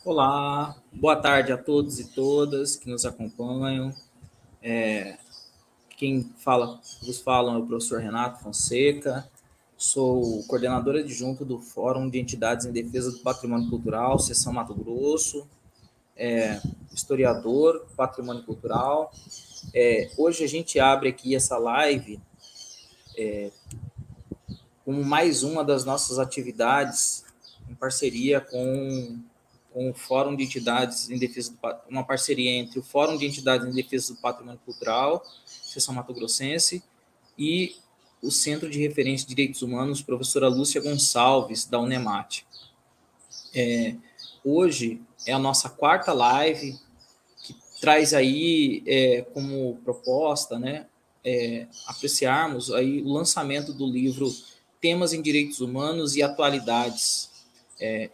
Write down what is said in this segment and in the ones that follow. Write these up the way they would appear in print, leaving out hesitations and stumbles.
Olá, boa tarde a todos e todas que nos acompanham. Quem vos fala é o professor Renato Fonseca, sou coordenador adjunto do Fórum de Entidades em Defesa do Patrimônio Cultural, Seção Mato Grosso, historiador, patrimônio cultural. Hoje a gente abre aqui essa live como mais uma das nossas atividades em parceria com o Fórum de Entidades em Defesa do uma parceria entre o Fórum de Entidades em Defesa do Patrimônio Cultural, Seção Mato Grossense, e o Centro de Referência de Direitos Humanos, professora Lúcia Gonçalves, da Unemat. Hoje é a nossa quarta live, que traz aí como proposta, né, apreciarmos aí o lançamento do livro Temas em Direitos Humanos e Atualidades.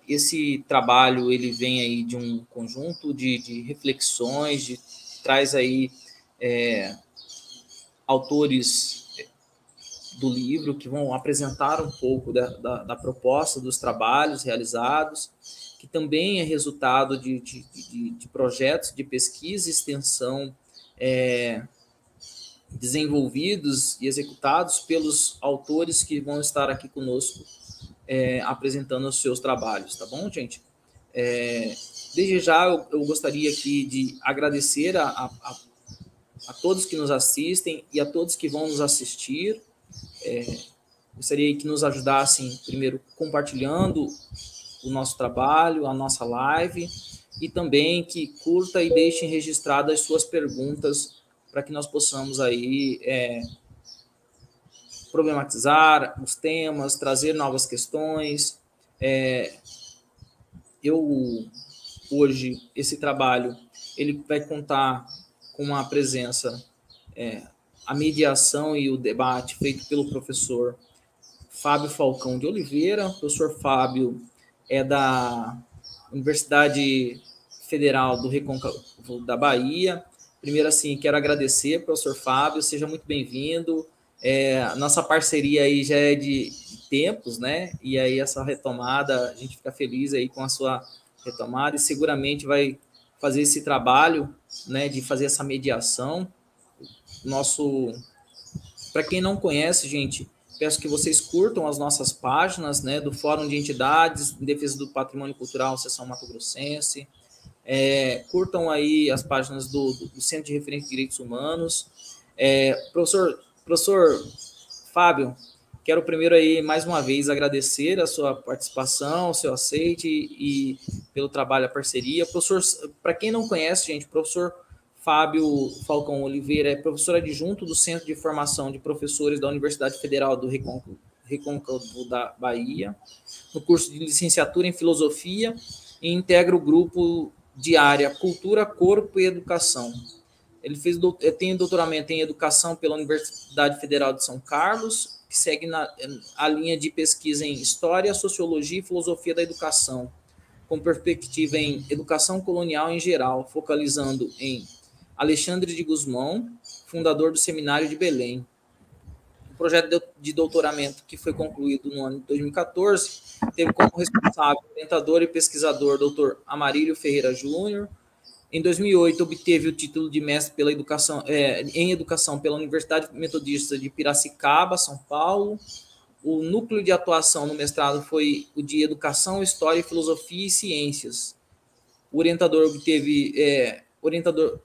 Esse trabalho ele vem aí de um conjunto de reflexões, traz aí autores do livro que vão apresentar um pouco da proposta dos trabalhos realizados, que também é resultado de projetos de pesquisa e extensão desenvolvidos e executados pelos autores que vão estar aqui conosco apresentando os seus trabalhos, tá bom, gente? Desde já eu gostaria aqui de agradecer a todos que nos assistem e a todos que vão nos assistir. Gostaria que nos ajudassem, primeiro, compartilhando o nosso trabalho, a nossa live, e também que curta e deixem registradas as suas perguntas para que nós possamos aí problematizar os temas, trazer novas questões. Hoje, esse trabalho ele vai contar com a presença, a mediação e o debate feito pelo professor Fábio Falcão de Oliveira. O professor Fábio é da Universidade Federal do Recôncavo da Bahia. Primeiro, assim, quero agradecer, professor Fábio, seja muito bem-vindo. Nossa parceria aí já é de tempos, né? E aí essa retomada, a gente fica feliz aí com a sua retomada e seguramente vai fazer esse trabalho, né, de fazer essa mediação. Para quem não conhece, gente, peço que vocês curtam as nossas páginas, né, do Fórum de Entidades em Defesa do Patrimônio Cultural, Seção Mato Grossense. Curtam aí as páginas do Centro de Referência de Direitos Humanos. Professor Fábio, quero primeiro aí, mais uma vez, agradecer a sua participação, o seu aceite e pelo trabalho, a parceria. Professor, para quem não conhece, gente, professor Fábio Falcão Oliveira é professor adjunto do Centro de Formação de Professores da Universidade Federal do Recôncavo da Bahia, no curso de licenciatura em Filosofia, e integra o grupo de área Cultura, Corpo e Educação. Ele tem doutoramento em Educação pela Universidade Federal de São Carlos, que segue a linha de pesquisa em História, Sociologia e Filosofia da Educação, com perspectiva em Educação Colonial em geral, focalizando em Alexandre de Gusmão, fundador do Seminário de Belém. O projeto de doutoramento, que foi concluído no ano de 2014, teve como responsável, orientador e pesquisador Dr. Amarílio Ferreira Júnior. Em 2008, obteve o título de mestre em Educação pela Universidade Metodista de Piracicaba, São Paulo. O núcleo de atuação no mestrado foi o de Educação, História, Filosofia e Ciências. O orientador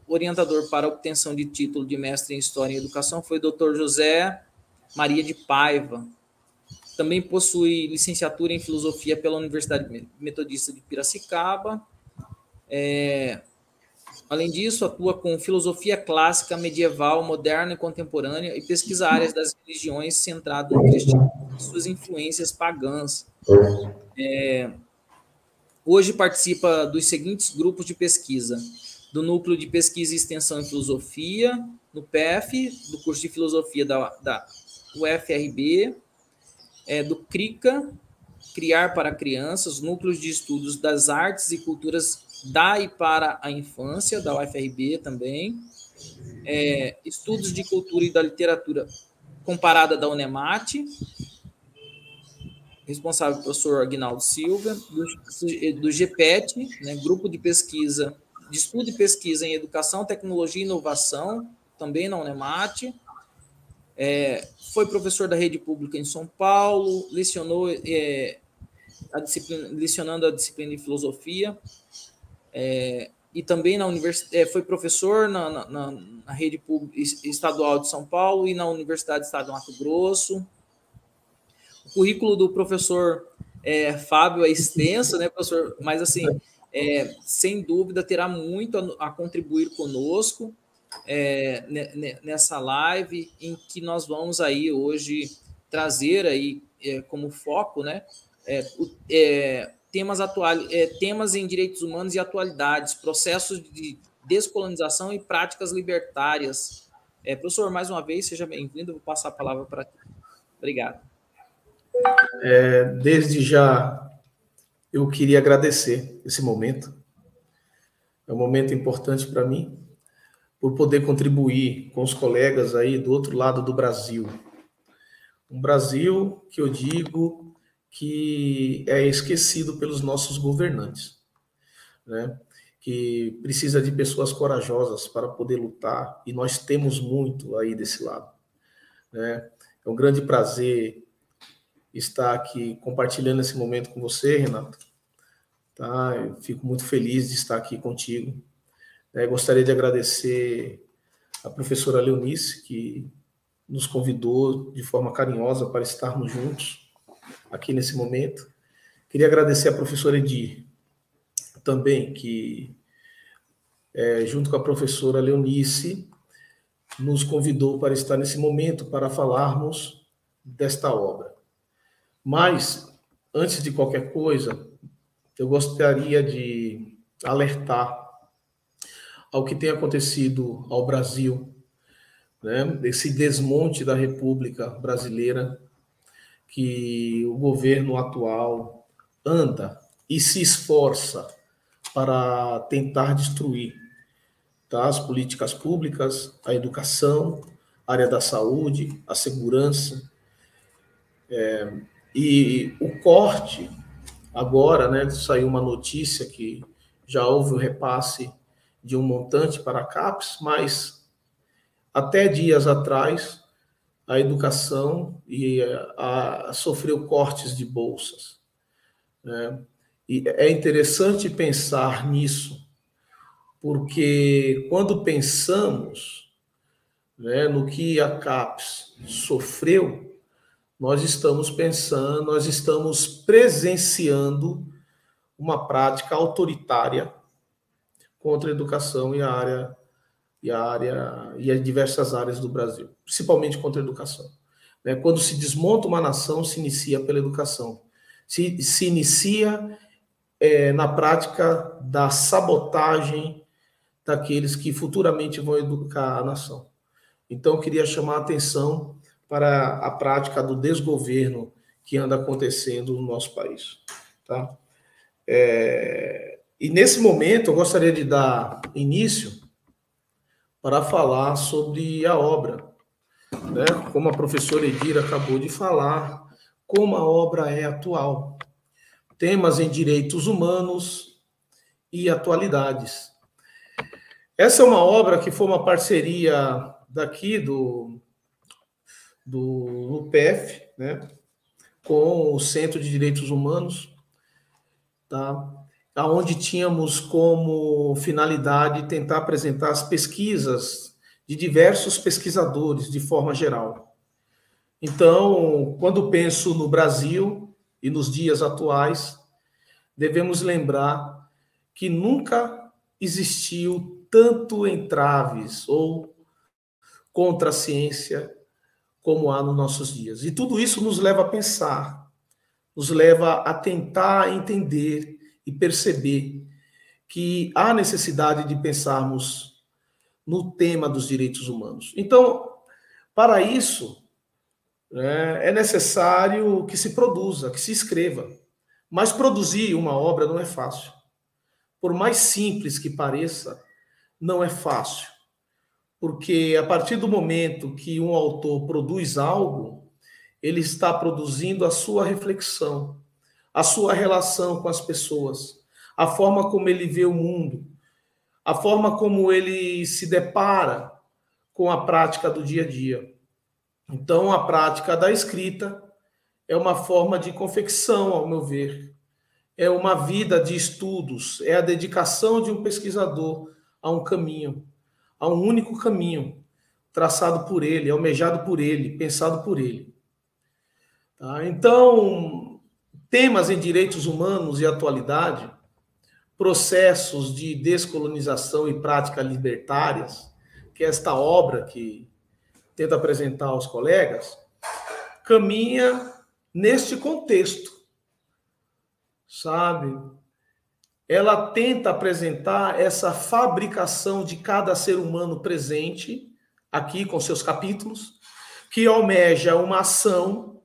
orientador para a obtenção de título de mestre em História e Educação foi o Dr. José Maria de Paiva. Também possui licenciatura em Filosofia pela Universidade Metodista de Piracicaba. Além disso, atua com filosofia clássica, medieval, moderna e contemporânea e pesquisa áreas das religiões centrado no cristianismo e suas influências pagãs. Hoje participa dos seguintes grupos de pesquisa: do Núcleo de Pesquisa e Extensão em Filosofia, no PEF, do curso de Filosofia da UFRB, do CRICA, Criar para Crianças, Núcleos de Estudos das Artes e Culturas da e para a Infância, da UFRB também, Estudos de Cultura e da Literatura Comparada da Unemat, responsável professor Aguinaldo Silva, do GPET, né, Grupo de Pesquisa, de Estudo e Pesquisa em Educação, Tecnologia e Inovação, também na Unemate. Foi professor da rede pública em São Paulo, lecionou lecionando a disciplina de filosofia, e também na foi professor na rede pública estadual de São Paulo e na Universidade do Estado do Mato Grosso. O currículo do professor Fábio é extenso, né, professor? Mas, assim, sem dúvida, terá muito a contribuir conosco nessa live, em que nós vamos aí hoje trazer aí como foco, né, temas em direitos humanos e atualidades, processos de descolonização e práticas libertárias. Professor, mais uma vez, seja bem-vindo, vou passar a palavra para ti. Obrigado. Desde já, eu queria agradecer esse momento. É um momento importante para mim, por poder contribuir com os colegas aí do outro lado do Brasil. Um Brasil que eu digo que é esquecido pelos nossos governantes, né? Que precisa de pessoas corajosas para poder lutar, e nós temos muito aí desse lado, né? É um grande prazer estar aqui compartilhando esse momento com você, Renato. Tá? Eu fico muito feliz de estar aqui contigo. Gostaria de agradecer a professora Leonice, que nos convidou de forma carinhosa para estarmos juntos aqui nesse momento. Queria agradecer a professora Edir também, que, junto com a professora Leonice, nos convidou para estar nesse momento para falarmos desta obra. Mas, antes de qualquer coisa, eu gostaria de alertar ao que tem acontecido ao Brasil, né? Esse desmonte da República Brasileira, que o governo atual anda e se esforça para tentar destruir, tá? As políticas públicas, a educação, a área da saúde, a segurança, e o corte. Agora, né, saiu uma notícia que já houve o repasse de um montante para a CAPES, mas até dias atrás a educação sofreu cortes de bolsas, né? E é interessante pensar nisso, porque quando pensamos, né, no que a CAPES sofreu, nós estamos presenciando uma prática autoritária contra a educação e as diversas áreas do Brasil, principalmente contra a educação. Quando se desmonta uma nação, se inicia pela educação. Se inicia na prática da sabotagem daqueles que futuramente vão educar a nação. Então, eu queria chamar a atenção para a prática do desgoverno que anda acontecendo no nosso país. Tá? E nesse momento eu gostaria de dar início para falar sobre a obra, né? Como a professora Edir acabou de falar, como a obra é atual. Temas em direitos humanos e atualidades. Essa é uma obra que foi uma parceria daqui do UPF, né, com o Centro de Direitos Humanos, tá? Onde tínhamos como finalidade tentar apresentar as pesquisas de diversos pesquisadores, de forma geral. Então, quando penso no Brasil e nos dias atuais, devemos lembrar que nunca existiu tanto entraves ou contra a ciência como há nos nossos dias. E tudo isso nos leva a pensar, nos leva a tentar entender e perceber que há necessidade de pensarmos no tema dos direitos humanos. Então, para isso, é necessário que se produza, que se escreva. Mas produzir uma obra não é fácil. Por mais simples que pareça, não é fácil. Porque a partir do momento que um autor produz algo, ele está produzindo a sua reflexão, a sua relação com as pessoas, a forma como ele vê o mundo, a forma como ele se depara com a prática do dia a dia. Então, a prática da escrita é uma forma de confecção, ao meu ver. É uma vida de estudos, é a dedicação de um pesquisador a um caminho, a um único caminho, traçado por ele, almejado por ele, pensado por ele. Tá? Então, temas em direitos humanos e atualidade, processos de descolonização e práticas libertárias, que é esta obra que tento apresentar aos colegas, caminha neste contexto, sabe? Ela tenta apresentar essa fabricação de cada ser humano presente, aqui com seus capítulos, que almeja uma ação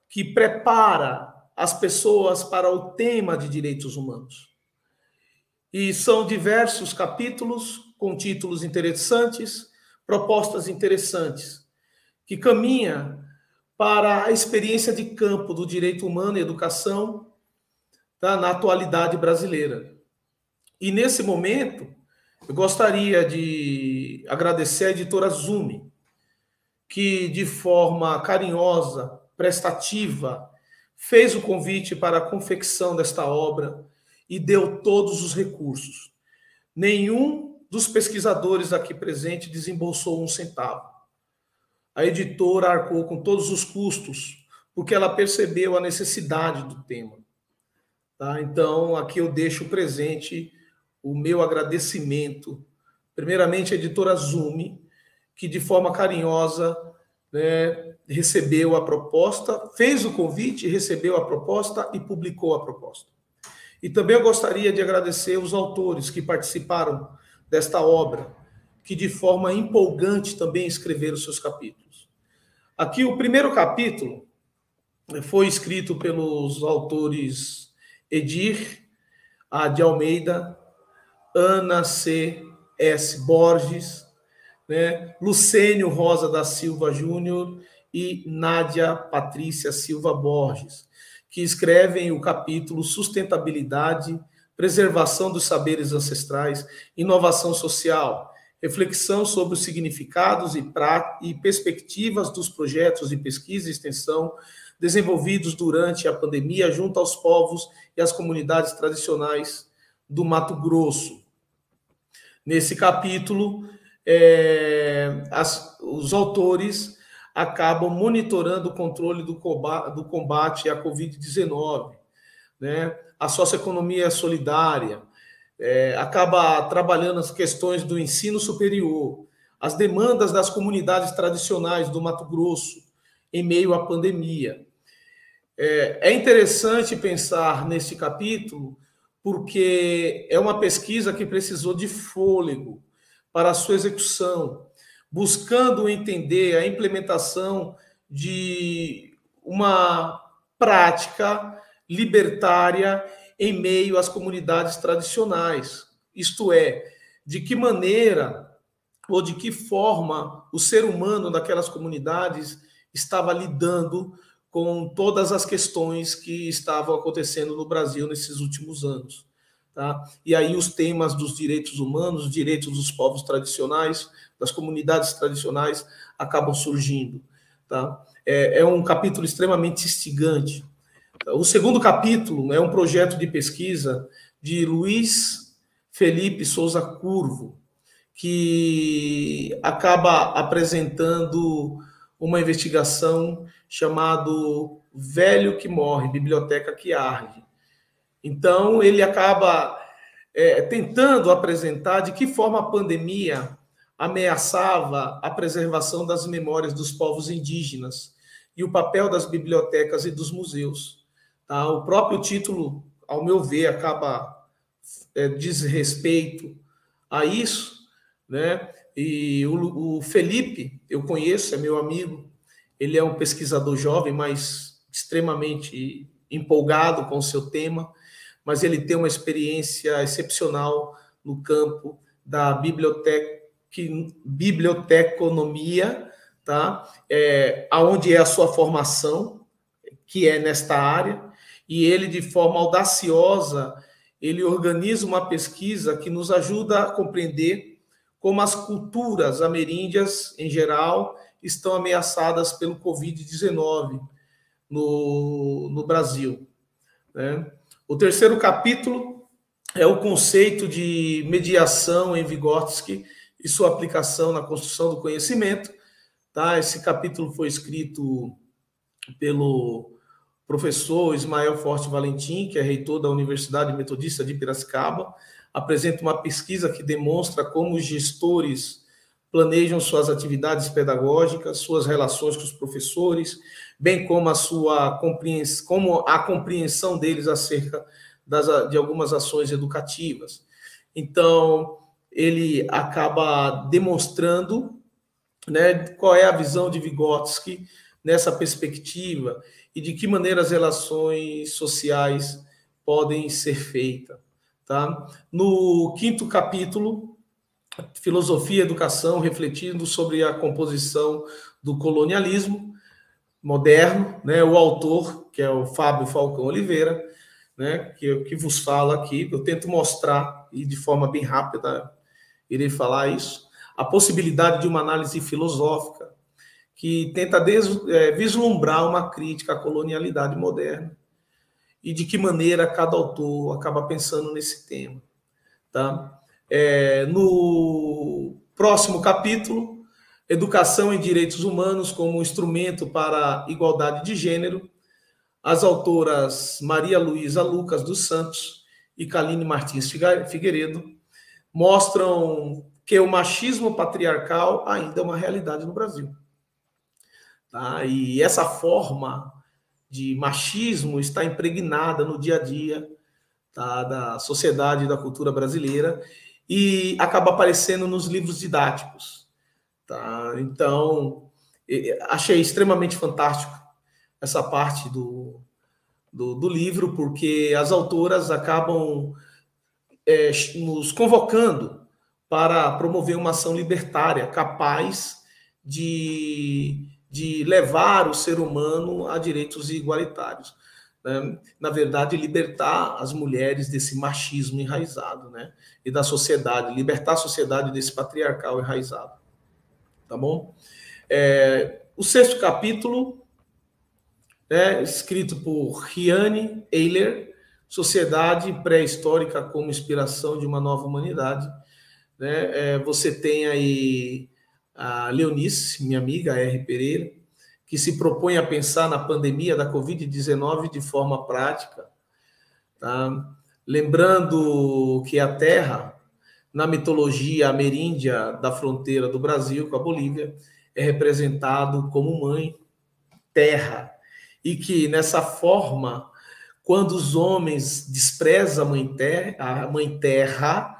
que prepara as pessoas para o tema de direitos humanos. E são diversos capítulos com títulos interessantes, propostas interessantes, que caminha para a experiência de campo do direito humano e educação, tá, na atualidade brasileira. E nesse momento, eu gostaria de agradecer a editora Zume, que de forma carinhosa, prestativa, fez o convite para a confecção desta obra e deu todos os recursos. Nenhum dos pesquisadores aqui presentes desembolsou um centavo. A editora arcou com todos os custos, porque ela percebeu a necessidade do tema. Tá? Então, aqui eu deixo presente o meu agradecimento, primeiramente à editora Zume, que de forma carinhosa, né, recebeu a proposta, fez o convite, recebeu a proposta e publicou a proposta. E também eu gostaria de agradecer os autores que participaram desta obra, que de forma empolgante também escreveram seus capítulos. Aqui o primeiro capítulo foi escrito pelos autores Edir A. de Almeida, Ana C. S. Borges, né, Lucênio Rosa da Silva Júnior e Nádia Patrícia Silva Borges, que escrevem o capítulo Sustentabilidade, Preservação dos Saberes Ancestrais, Inovação Social, reflexão sobre os significados e perspectivas dos projetos de pesquisa e extensão desenvolvidos durante a pandemia junto aos povos e às comunidades tradicionais do Mato Grosso. Nesse capítulo, os autores acabam monitorando o controle do combate à Covid-19, né? A socioeconomia solidária, acaba trabalhando as questões do ensino superior, as demandas das comunidades tradicionais do Mato Grosso em meio à pandemia. É interessante pensar nesse capítulo, porque é uma pesquisa que precisou de fôlego para a sua execução, buscando entender a implementação de uma prática libertária em meio às comunidades tradicionais. Isto é, de que maneira ou de que forma o ser humano daquelas comunidades estava lidando com todas as questões que estavam acontecendo no Brasil nesses últimos anos. Tá? E aí os temas dos direitos humanos, direitos dos povos tradicionais, das comunidades tradicionais, acabam surgindo. Tá? É um capítulo extremamente instigante. O segundo capítulo é um projeto de pesquisa de Luiz Felipe Souza Curvo, que acaba apresentando uma investigação chamada Velho que Morre, Biblioteca que Arde. Então, ele acaba tentando apresentar de que forma a pandemia ameaçava a preservação das memórias dos povos indígenas e o papel das bibliotecas e dos museus. Tá? O próprio título, ao meu ver, acaba diz respeito a isso, né? E o Felipe, eu conheço, é meu amigo, ele é um pesquisador jovem, mas extremamente empolgado com o seu tema, mas ele tem uma experiência excepcional no campo da biblioteconomia, tá? Aonde é a sua formação, que é nesta área, e ele, de forma audaciosa, ele organiza uma pesquisa que nos ajuda a compreender como as culturas ameríndias, em geral, estão ameaçadas pelo Covid-19 no Brasil, né? O terceiro capítulo é o conceito de mediação em Vygotsky e sua aplicação na construção do conhecimento, tá? Esse capítulo foi escrito pelo professor Ismael Forte Valentim, que é reitor da Universidade Metodista de Piracicaba. Apresenta uma pesquisa que demonstra como os gestores planejam suas atividades pedagógicas, suas relações com os professores, bem como a compreensão deles acerca de algumas ações educativas. Então, ele acaba demonstrando, né, qual é a visão de Vygotsky nessa perspectiva e de que maneira as relações sociais podem ser feitas. Tá? No quinto capítulo, Filosofia e Educação, refletindo sobre a composição do colonialismo moderno, né? O autor, que é o Fábio Falcão Oliveira, né? que vos fala aqui, eu tento mostrar, e de forma bem rápida irei falar isso, a possibilidade de uma análise filosófica que tenta vislumbrar uma crítica à colonialidade moderna e de que maneira cada autor acaba pensando nesse tema. Tá? No próximo capítulo, Educação e Direitos Humanos como instrumento para a igualdade de gênero, as autoras Maria Luísa Lucas dos Santos e Kaline Martins Figueiredo mostram que o machismo patriarcal ainda é uma realidade no Brasil. Tá? E essa forma de machismo está impregnada no dia a dia, tá, da sociedade e da cultura brasileira e acaba aparecendo nos livros didáticos. Tá? Então, achei extremamente fantástico essa parte do livro, porque as autoras acabam nos convocando para promover uma ação libertária capaz de levar o ser humano a direitos igualitários. Né? Na verdade, libertar as mulheres desse machismo enraizado, né? E da sociedade, libertar a sociedade desse patriarcal enraizado. Tá bom? O sexto capítulo, escrito por Riane Eiler, Sociedade Pré-Histórica como Inspiração de uma Nova Humanidade. Né? Você tem aí a Leonice, minha amiga, a R. Pereira, que se propõe a pensar na pandemia da Covid-19 de forma prática. Tá? Lembrando que a Terra, na mitologia ameríndia da fronteira do Brasil com a Bolívia, é representado como mãe terra. E que, nessa forma, quando os homens desprezam a mãe terra,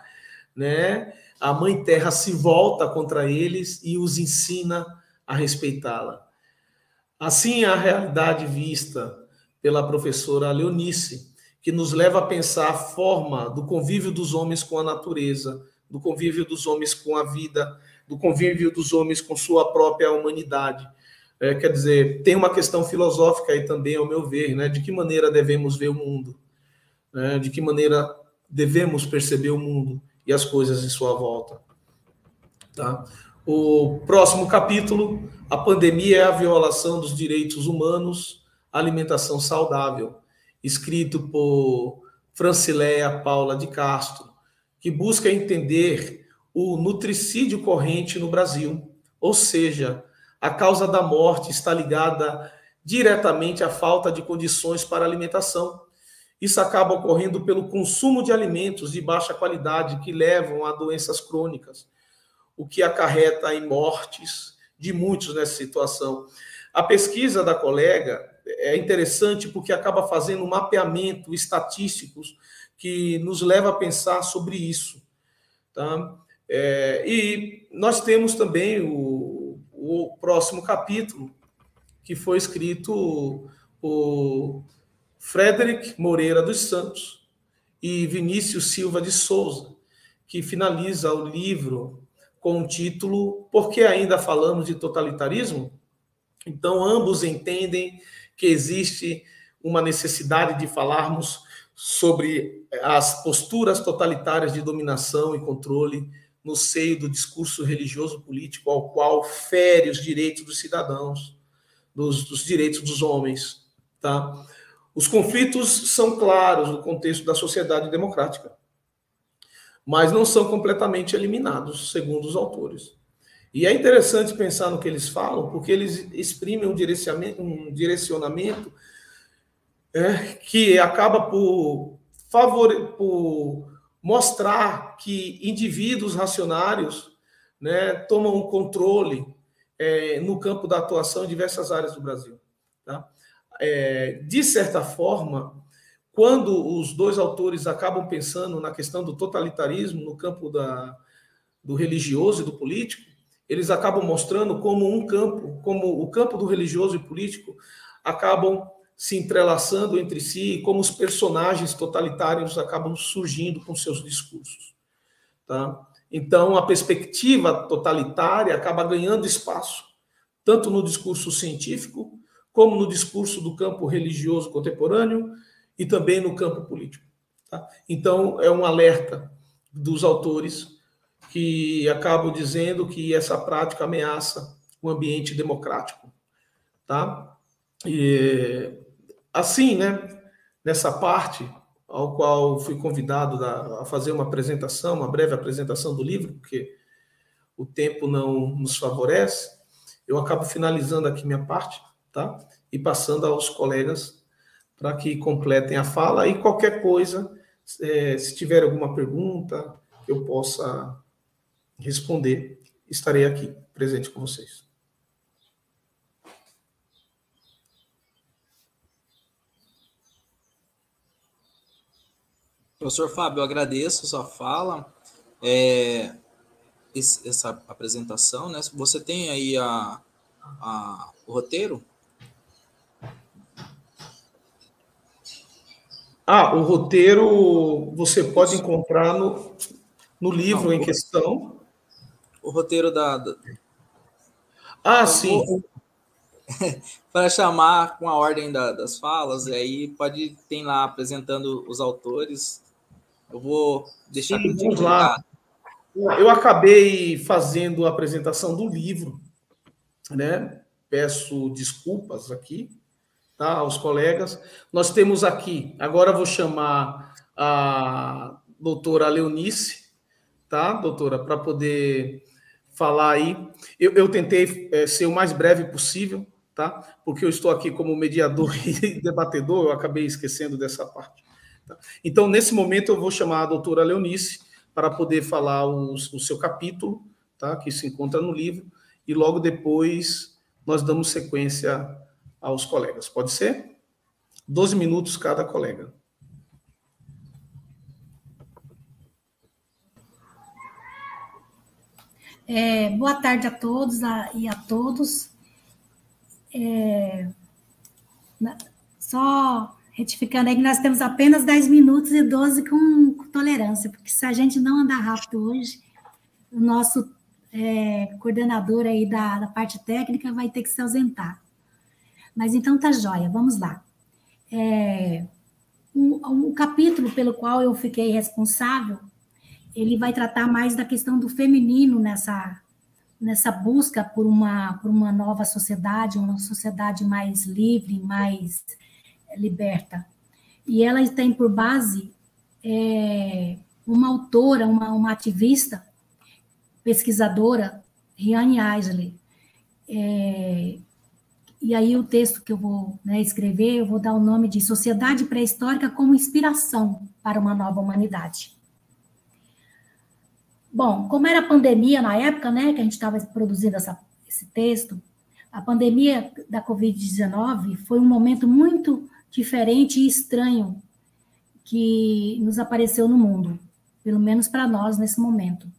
né, a mãe terra se volta contra eles e os ensina a respeitá-la. Assim, a realidade vista pela professora Leonice, que nos leva a pensar a forma do convívio dos homens com a natureza, do convívio dos homens com a vida, do convívio dos homens com sua própria humanidade. Quer dizer, tem uma questão filosófica aí também, ao meu ver, né? De que maneira devemos ver o mundo, né? De que maneira devemos perceber o mundo e as coisas em sua volta. Tá? O próximo capítulo, a pandemia é a violação dos direitos humanos, alimentação saudável, escrito por Francileia Paula de Castro, que busca entender o nutricídio corrente no Brasil, ou seja, a causa da morte está ligada diretamente à falta de condições para alimentação. Isso acaba ocorrendo pelo consumo de alimentos de baixa qualidade que levam a doenças crônicas, o que acarreta em mortes de muitos nessa situação. A pesquisa da colega é interessante porque acaba fazendo um mapeamento estatístico que nos leva a pensar sobre isso. Tá? E nós temos também o próximo capítulo, que foi escrito por Frederic Moreira dos Santos e Vinícius Silva de Souza, que finaliza o livro com o título Por que ainda falamos de totalitarismo? Então, ambos entendem que existe uma necessidade de falarmos sobre as posturas totalitárias de dominação e controle no seio do discurso religioso político, ao qual fere os direitos dos cidadãos, dos direitos dos homens. Tá? Os conflitos são claros no contexto da sociedade democrática, mas não são completamente eliminados, segundo os autores. E é interessante pensar no que eles falam, porque eles exprimem um direcionamento que acaba por mostrar que indivíduos racionários, né, tomam o controle no campo da atuação em diversas áreas do Brasil. Tá? De certa forma, quando os dois autores acabam pensando na questão do totalitarismo no campo do religioso e do político, eles acabam mostrando como o campo do religioso e político acabam se entrelaçando entre si, como os personagens totalitários acabam surgindo com seus discursos. Tá? Então, a perspectiva totalitária acaba ganhando espaço, tanto no discurso científico, como no discurso do campo religioso contemporâneo e também no campo político. Tá? Então, é um alerta dos autores que acabam dizendo que essa prática ameaça o ambiente democrático. Tá? E, assim, né, nessa parte, ao qual fui convidado a fazer uma apresentação, uma breve apresentação do livro, porque o tempo não nos favorece, eu acabo finalizando aqui minha parte, tá? E passando aos colegas para que completem a fala e qualquer coisa, se tiver alguma pergunta que eu possa responder, estarei aqui, presente com vocês. Professor Fábio, eu agradeço a sua fala, essa apresentação, né? Você tem aí o roteiro? O roteiro você pode encontrar no livro em questão. O roteiro Sim. Para chamar com a ordem das falas, e aí tem lá apresentando os autores. Eu vou deixar vamos lá. Eu acabei fazendo a apresentação do livro, né? Peço desculpas aqui, tá, aos colegas. Nós temos aqui, agora vou chamar a doutora Leonice, tá, doutora, para poder falar aí. Eu tentei ser o mais breve possível, tá, porque eu estou aqui como mediador e debatedor, eu acabei esquecendo dessa parte. Tá? Então, nesse momento, eu vou chamar a doutora Leonice para poder falar o seu capítulo, tá, que se encontra no livro, e logo depois nós damos sequência aos colegas. Pode ser? 12 minutos cada colega. Boa tarde a todos e a todos. Só retificando aí que nós temos apenas 10 minutos e 12 com tolerância, porque se a gente não andar rápido hoje, o nosso coordenador aí da parte técnica vai ter que se ausentar. Mas então tá jóia, vamos lá. O capítulo pelo qual eu fiquei responsável, ele vai tratar mais da questão do feminino nessa busca por uma nova sociedade, uma sociedade mais livre, mais liberta. E ela tem por base uma autora, uma ativista, pesquisadora, Riane Eisler. E aí o texto que eu vou escrever, eu vou dar o nome de Sociedade Pré-Histórica como Inspiração para uma Nova Humanidade. Bom, como era a pandemia na época, né, que a gente estava produzindo esse texto, a pandemia da Covid-19 foi um momento muito diferente e estranho que nos apareceu no mundo, pelo menos para nós nesse momento.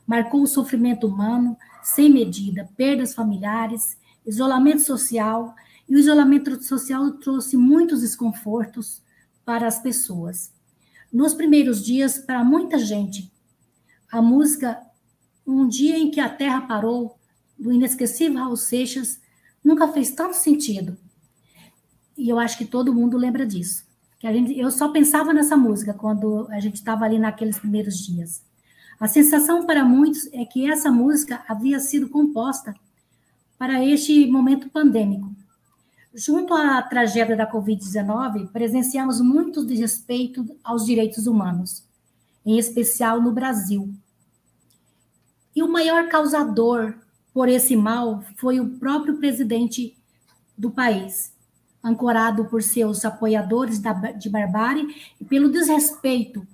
Marcou o sofrimento humano sem medida, perdas familiares, isolamento social, e o isolamento social trouxe muitos desconfortos para as pessoas. Nos primeiros dias, para muita gente, a música Um dia em que a Terra parou, do inesquecível Raul Seixas, nunca fez tanto sentido. E eu acho que todo mundo lembra disso. Eu só pensava nessa música quando a gente estava ali naqueles primeiros dias. A sensação para muitos é que essa música havia sido composta para este momento pandêmico. Junto à tragédia da Covid-19, presenciamos muito desrespeito aos direitos humanos, em especial no Brasil. E o maior causador por esse mal foi o próprio presidente do país, ancorado por seus apoiadores de barbárie e pelo desrespeito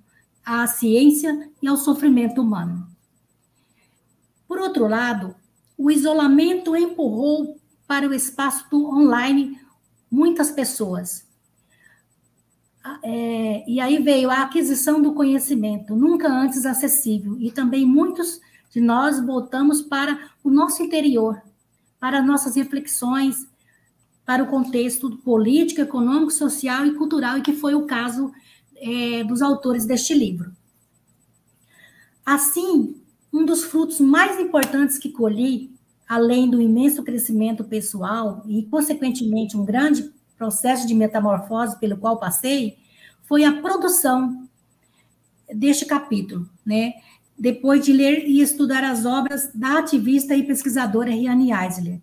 à ciência e ao sofrimento humano. Por outro lado, o isolamento empurrou para o espaço do online muitas pessoas. E aí veio a aquisição do conhecimento, nunca antes acessível, e também muitos de nós voltamos para o nosso interior, para nossas reflexões, para o contexto político, econômico, social e cultural, e que foi o caso dos autores deste livro. Assim, um dos frutos mais importantes que colhi, além do imenso crescimento pessoal e, consequentemente, um grande processo de metamorfose pelo qual passei, foi a produção deste capítulo, né? Depois de ler e estudar as obras da ativista e pesquisadora Riane Eisler.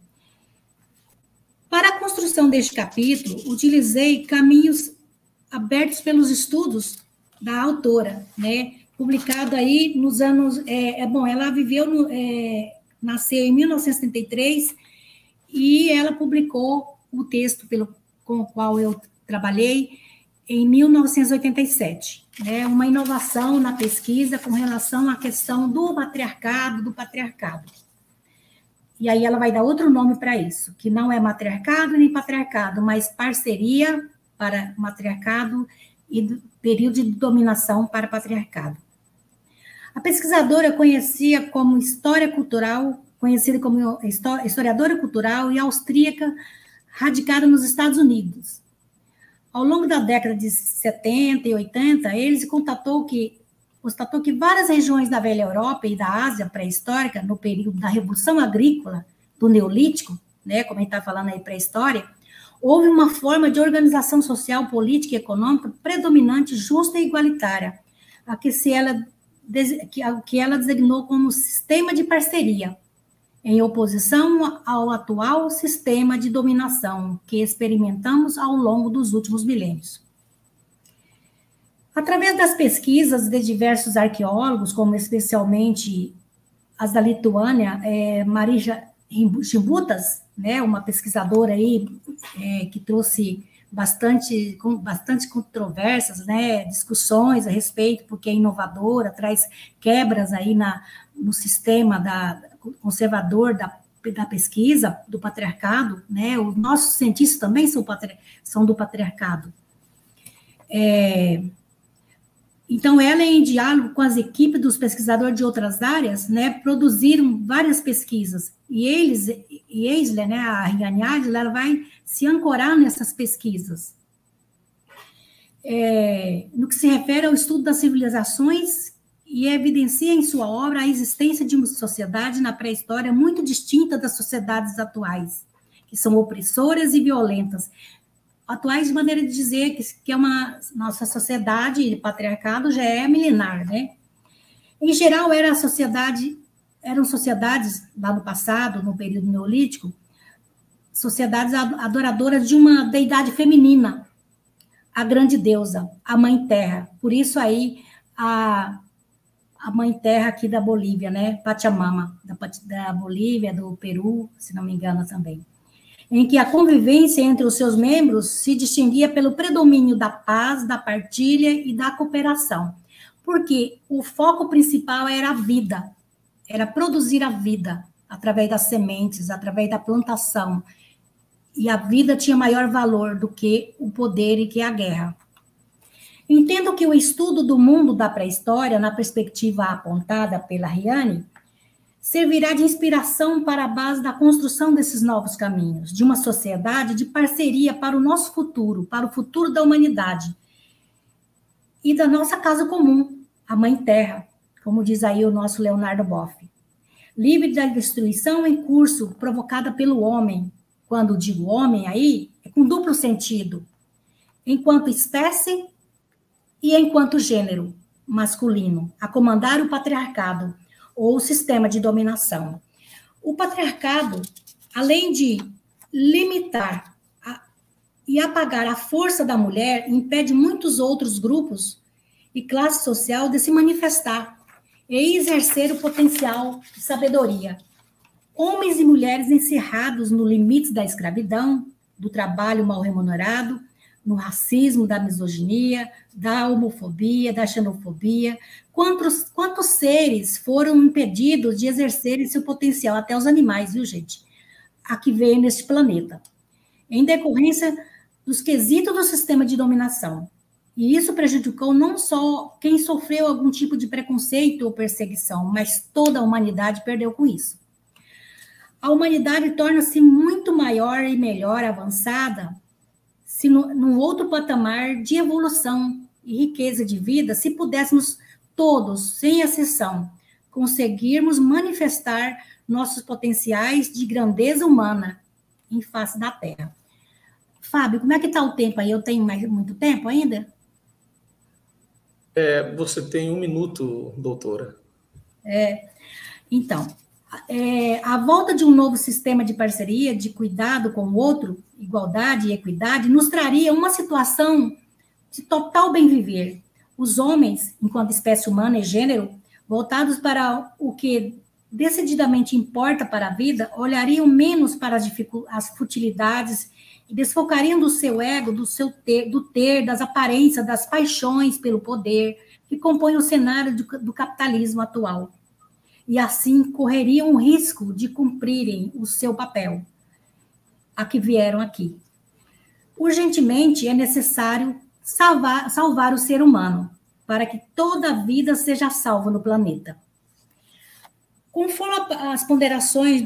Para a construção deste capítulo, utilizei caminhos abertos pelos estudos da autora, né? Publicado aí nos anos... ela nasceu em 1973 e ela publicou o texto com o qual eu trabalhei em 1987. Uma inovação na pesquisa com relação à questão do patriarcado. E aí ela vai dar outro nome para isso, que não é matriarcado nem patriarcado, mas parceria para matriarcado e período de dominação para patriarcado. A pesquisadora conhecida como historiadora cultural e austríaca, radicada nos Estados Unidos. Ao longo da década de 70 e 80, ele constatou que várias regiões da velha Europa e da Ásia pré-histórica, no período da Revolução Agrícola, do Neolítico, né, como a gente está falando aí pré-história, houve uma forma de organização social, política e econômica predominante, justa e igualitária, que ela designou como sistema de parceria, em oposição ao atual sistema de dominação que experimentamos ao longo dos últimos milênios. Através das pesquisas de diversos arqueólogos, como especialmente as da Lituânia, Marija Šimbutas, né, uma pesquisadora aí, que trouxe bastante controvérsias, né, discussões a respeito, porque é inovadora, traz quebras aí no sistema conservador da pesquisa, do patriarcado, né, os nossos cientistas também são do patriarcado. Então, ela, em diálogo com as equipes dos pesquisadores de outras áreas, né, produziram várias pesquisas, e Eisler, né, a Riane Eisler, ela vai se ancorar nessas pesquisas. No que se refere ao estudo das civilizações, e evidencia em sua obra a existência de uma sociedade na pré-história muito distinta das sociedades atuais, que são opressoras e violentas. Atuais de maneira de dizer que nossa sociedade de patriarcado já é milenar, né? Em geral, eram sociedades, lá no passado, no período neolítico, sociedades adoradoras de uma deidade feminina, a grande deusa, a Mãe Terra. Por isso aí, a Mãe Terra aqui da Bolívia, né? Pachamama, da Bolívia, do Peru, se não me engano também. Em que a convivência entre os seus membros se distinguia pelo predomínio da paz, da partilha e da cooperação. Porque o foco principal era a vida, era produzir a vida, através das sementes, através da plantação. E a vida tinha maior valor do que o poder e que a guerra. Entendo que o estudo do mundo da pré-história, na perspectiva apontada pela Riane, servirá de inspiração para a base da construção desses novos caminhos, de uma sociedade de parceria para o nosso futuro, para o futuro da humanidade e da nossa casa comum, a Mãe Terra, como diz aí o nosso Leonardo Boff. livre da destruição em curso provocada pelo homem. Quando digo homem aí, é com duplo sentido, enquanto espécie e enquanto gênero masculino, a comandar o patriarcado ou o sistema de dominação. O patriarcado, além de limitar e apagar a força da mulher, impede muitos outros grupos e classe social de se manifestar e exercer o potencial de sabedoria. Homens e mulheres encerrados no limite da escravidão, do trabalho mal remunerado, no racismo, da misoginia, da homofobia, da xenofobia. Quantos seres foram impedidos de exercerem seu potencial, até os animais, viu, gente? A que veio neste planeta, em decorrência dos quesitos do sistema de dominação. E isso prejudicou não só quem sofreu algum tipo de preconceito ou perseguição, mas toda a humanidade perdeu com isso. A humanidade torna-se muito maior e melhor avançada se num outro patamar de evolução e riqueza de vida, se pudéssemos todos, sem exceção, conseguirmos manifestar nossos potenciais de grandeza humana em face da Terra. Fábio, como é que está o tempo aí? Eu tenho muito tempo ainda? Você tem 1 minuto, doutora. Então, a volta de um novo sistema de parceria, de cuidado com o outro, igualdade e equidade, nos traria uma situação de total bem-viver. Os homens, enquanto espécie humana e gênero, voltados para o que decididamente importa para a vida, olhariam menos para as futilidades e desfocariam do seu ego, do ter, das aparências, das paixões pelo poder que compõem o cenário do capitalismo atual. E assim correriam o risco de cumprirem o seu papel, a que vieram aqui. Urgentemente é necessário salvar o ser humano, para que toda a vida seja salva no planeta. Conforme as ponderações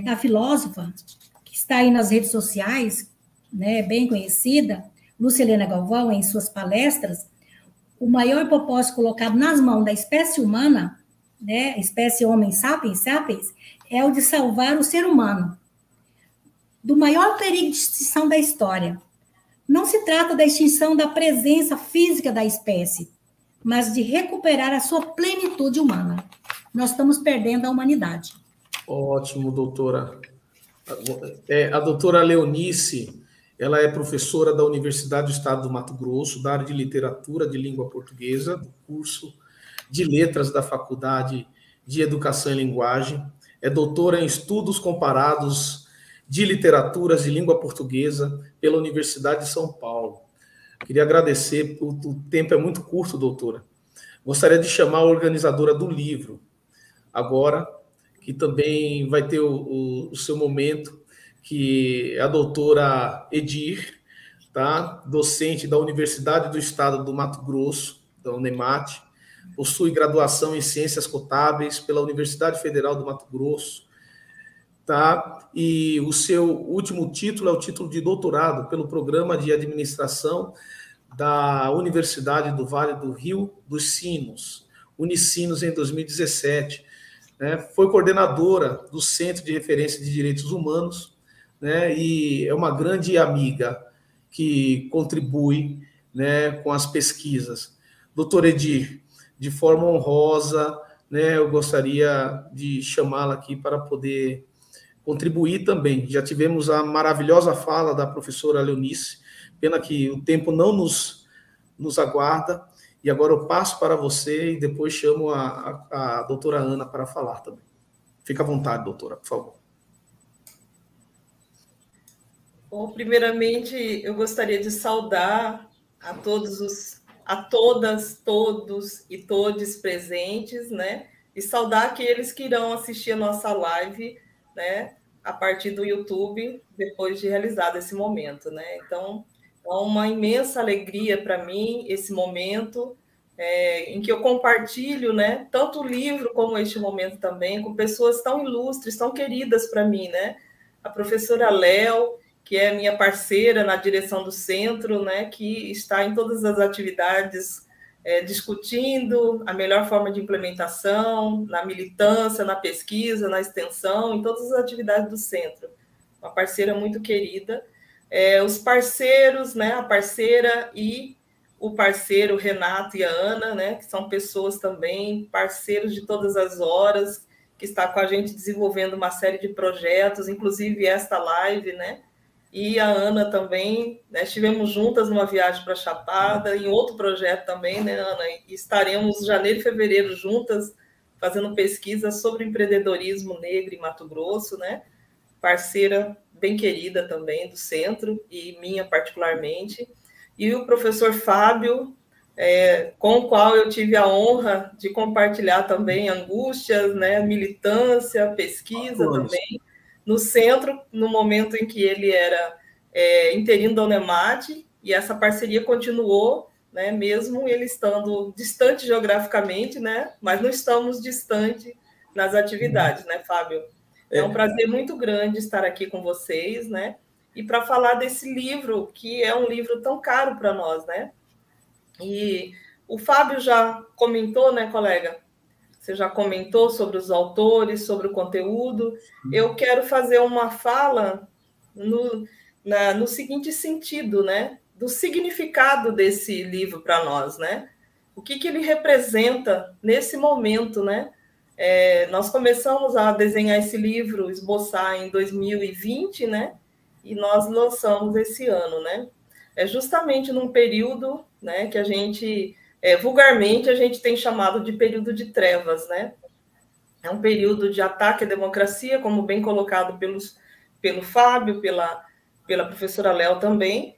da filósofa, que está aí nas redes sociais, né, bem conhecida, Lúcia Helena Galvão, em suas palestras, o maior propósito colocado nas mãos da espécie humana, né, espécie homem sapiens, é o de salvar o ser humano do maior perigo de extinção da história. Não se trata da extinção da presença física da espécie, mas de recuperar a sua plenitude humana. Nós estamos perdendo a humanidade. Ótimo, doutora. A doutora Leonice, ela é professora da Universidade do Estado do Mato Grosso, da área de literatura de língua portuguesa, do curso de letras da Faculdade de Educação e Linguagem, é doutora em estudos comparados de literaturas de língua portuguesa pela Universidade de São Paulo. Queria agradecer, o tempo é muito curto, doutora. Gostaria de chamar a organizadora do livro, agora, que também vai ter o seu momento, que é a doutora Edir, tá? Docente da Universidade do Estado do Mato Grosso, da UNEMAT, possui graduação em Ciências Contábeis pela Universidade Federal do Mato Grosso, tá? E o seu último título é o título de doutorado pelo Programa de Administração da Universidade do Vale do Rio dos Sinos, Unicinos, em 2017. Né? Foi coordenadora do Centro de Referência de Direitos Humanos, né? E é uma grande amiga que contribui, né, com as pesquisas. Doutora Edir, de forma honrosa, né, eu gostaria de chamá-la aqui para poder contribuir também. Já tivemos a maravilhosa fala da professora Leonice, pena que o tempo não nos aguarda, e agora eu passo para você e depois chamo a doutora Ana para falar também. Fica à vontade, doutora, por favor. Bom, primeiramente, eu gostaria de saudar a todas, todos e todes presentes, né? E saudar aqueles que irão assistir a nossa live, né, a partir do YouTube, depois de realizado esse momento, né? Então, é uma imensa alegria para mim esse momento em que eu compartilho, né, tanto o livro como este momento também, com pessoas tão ilustres, tão queridas para mim, né? A professora Léo, que é minha parceira na direção do centro, né, que está em todas as atividades discutindo a melhor forma de implementação, na militância, na pesquisa, na extensão, em todas as atividades do centro. Uma parceira muito querida. Os parceiros, né, a parceira e o parceiro Renato e a Ana, né, que são pessoas também, parceiros de todas as horas, que está com a gente desenvolvendo uma série de projetos, inclusive esta live, né? E a Ana também, né, estivemos juntas numa viagem para Chapada, em outro projeto também, né, Ana? E estaremos em janeiro e fevereiro juntas, fazendo pesquisa sobre empreendedorismo negro em Mato Grosso, né? Parceira bem querida também do centro, e minha particularmente. E o professor Fábio, com o qual eu tive a honra de compartilhar também angústias, né, militância, pesquisa também, no centro, no momento em que ele era interino da Unemate, e essa parceria continuou, né, mesmo ele estando distante geograficamente, né, mas não estamos distante nas atividades, né, Fábio? É um prazer muito grande estar aqui com vocês, né, e para falar desse livro, que é um livro tão caro para nós, né? E o Fábio já comentou, né, colega? Você já comentou sobre os autores, sobre o conteúdo. Eu quero fazer uma fala no seguinte sentido, né? Do significado desse livro para nós, né? O que ele representa nesse momento, né? Nós começamos a desenhar esse livro, esboçar em 2020, né? E nós lançamos esse ano, né? Justamente num período, né, que a gente, vulgarmente, a gente tem chamado de período de trevas, né? É um período de ataque à democracia, como bem colocado pelo Fábio, pela professora Léo também.